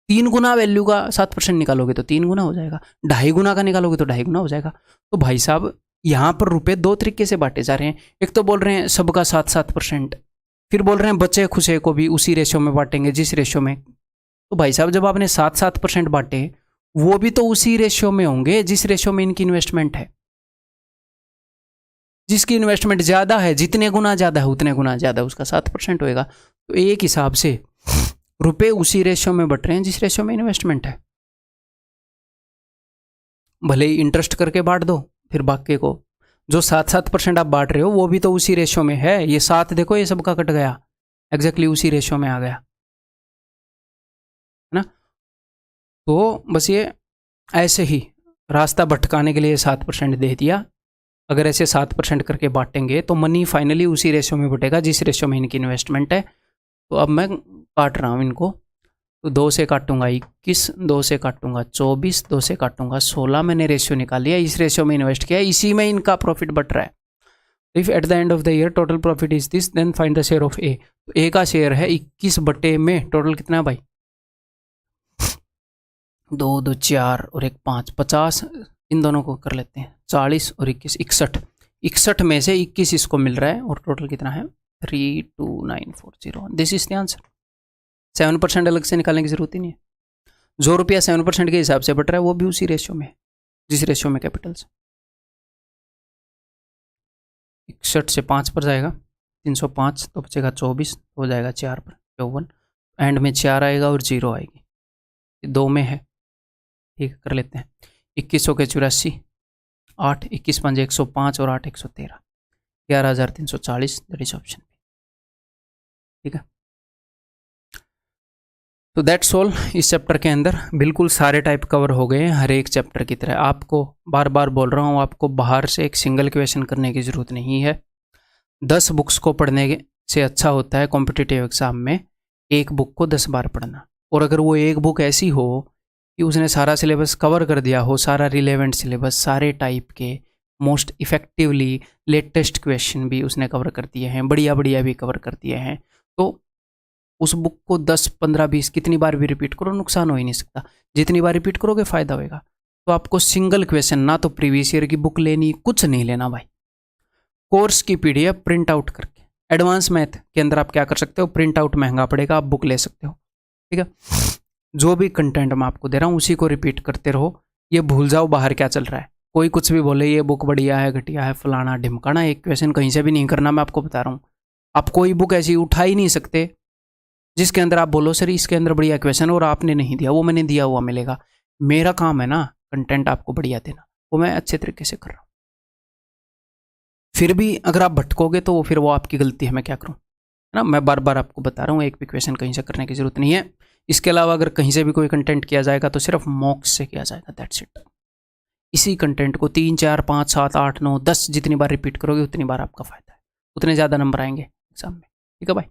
3 गुना वैल्यू का 7% निकालोगे तो 3 गुना हो जाएगा, 2.5 गुना का निकालोगे तो 2.5 गुना हो जाएगा। तो भाई साहब यहाँ पर रुपए दो तरीके से बांटे जा रहे हैं। एक तो बोल रहे हैं सबका 7-7%, फिर बोल रहे हैं बचे खुशे को भी उसी रेशियो में बांटेंगे जिस रेशियो में। तो भाई साहब जब आपने 7-7% बांटे, वो भी तो उसी रेशियो में होंगे जिस रेशियो में इनकी इन्वेस्टमेंट है। जिसकी इन्वेस्टमेंट ज़्यादा है, जितने गुना ज़्यादा है उतने गुना ज़्यादा उसका 7% होएगा। तो एक हिसाब से रुपए उसी रेशियो में बट रहे हैं जिस रेशियो में इन्वेस्टमेंट है। भले ही इंटरेस्ट करके बांट दो, फिर बाकी को जो 7-7% आप बांट रहे हो वो भी तो उसी रेशियो में है। ये 7 देखो ये सबका कट गया, एग्जैक्टली उसी रेशियो में आ गया, है ना। तो बस ये ऐसे ही रास्ता भटकाने के लिए 7% दे दिया। अगर ऐसे 7% करके बांटेंगे तो मनी फाइनली उसी रेशियो में बटेगा जिस रेशियो में इनकी इन्वेस्टमेंट है। तो अब मैं काट रहा हूँ इनको, तो 2 से काटूंगा 21, 2 से काटूंगा 24, 2 से काटूंगा 16। मैंने रेशियो निकाल लिया, इस रेशियो में इन्वेस्ट किया, इसी में इनका प्रॉफिट बट रहा है। If at the end of the year total profit is this, then find the share of A. तो ए का शेयर है 21 बटे में टोटल कितना है भाई, 2 2 4 और 1 5, 50। इन दोनों को कर लेते हैं, 40 और 21 61। 61 में से 21 इसको मिल रहा है और टोटल कितना है 32940। This is the answer. 7% अलग से निकालने की जरूरत ही नहीं है। जो रुपया 7% के हिसाब से बट रहा है वो भी उसी रेशियो में जिस रेशियो में कैपिटल से। 61 से 5 पर जाएगा 305, तो बचेगा 24, हो जाएगा 4 पर 54, एंड में 4 आएगा और 0 आएगी, 2 में है। ठीक कर लेते हैं, 21 के 84, 8 21 5 105 और 8 113, 11340। That is option. ठीक है, तो दैट्स ऑल। इस चैप्टर के अंदर बिल्कुल सारे टाइप कवर हो गए हैं, हर एक चैप्टर की तरह। आपको बार बार बोल रहा हूँ, आपको बाहर से एक सिंगल क्वेश्चन करने की ज़रूरत नहीं है। 10 बुक्स को पढ़ने से अच्छा होता है कॉम्पिटिटिव एग्जाम में एक बुक को 10 बार पढ़ना। और अगर वो एक बुक ऐसी हो कि उसने सारा सिलेबस कवर कर दिया हो, सारा रिलेवेंट सिलेबस, सारे टाइप के मोस्ट इफेक्टिवली लेटेस्ट क्वेश्चन भी उसने कवर कर दिए हैं, बढ़िया बढ़िया भी कवर कर दिए हैं, तो उस बुक को 10 15 20 कितनी बार भी रिपीट करो, नुकसान हो ही नहीं सकता। जितनी बार रिपीट करोगे फ़ायदा होएगा। तो आपको सिंगल क्वेश्चन, ना तो प्रीवियस ईयर की बुक लेनी, कुछ नहीं लेना भाई। कोर्स की PDF प्रिंट आउट करके, एडवांस मैथ के अंदर आप क्या कर सकते हो, प्रिंट आउट महंगा पड़ेगा, आप बुक ले सकते हो। ठीक है, जो भी कंटेंट मैं आपको दे रहा हूँ उसी को रिपीट करते रहो। ये भूल जाओ बाहर क्या चल रहा है। कोई कुछ भी बोले ये बुक बढ़िया है, घटिया है, फलाना ढिमकाना, एक क्वेश्चन कहीं से भी नहीं करना, मैं आपको बता रहा हूँ। आप कोई बुक ऐसी उठा ही नहीं सकते जिसके अंदर आप बोलो सर इसके अंदर बढ़िया क्वेश्चन और आपने नहीं दिया, वो मैंने दिया हुआ मिलेगा। मेरा काम है ना कंटेंट आपको बढ़िया देना, वो मैं अच्छे तरीके से कर रहा हूँ। फिर भी अगर आप भटकोगे तो फिर वो आपकी गलती है, मैं क्या करूँ, है ना। मैं बार बार आपको बता रहा हूँ, एक भी क्वेश्चन कहीं से करने की जरूरत नहीं है। इसके अलावा अगर कहीं से भी कोई कंटेंट किया जाएगा तो सिर्फ मॉक्स से किया जाएगा, दैट्स इट। इसी कंटेंट को 3 4 5 7 8 9 10 जितनी बार रिपीट करोगे उतनी बार आपका फायदा है, उतने ज़्यादा नंबर आएंगे एग्जाम में। ठीक है भाई।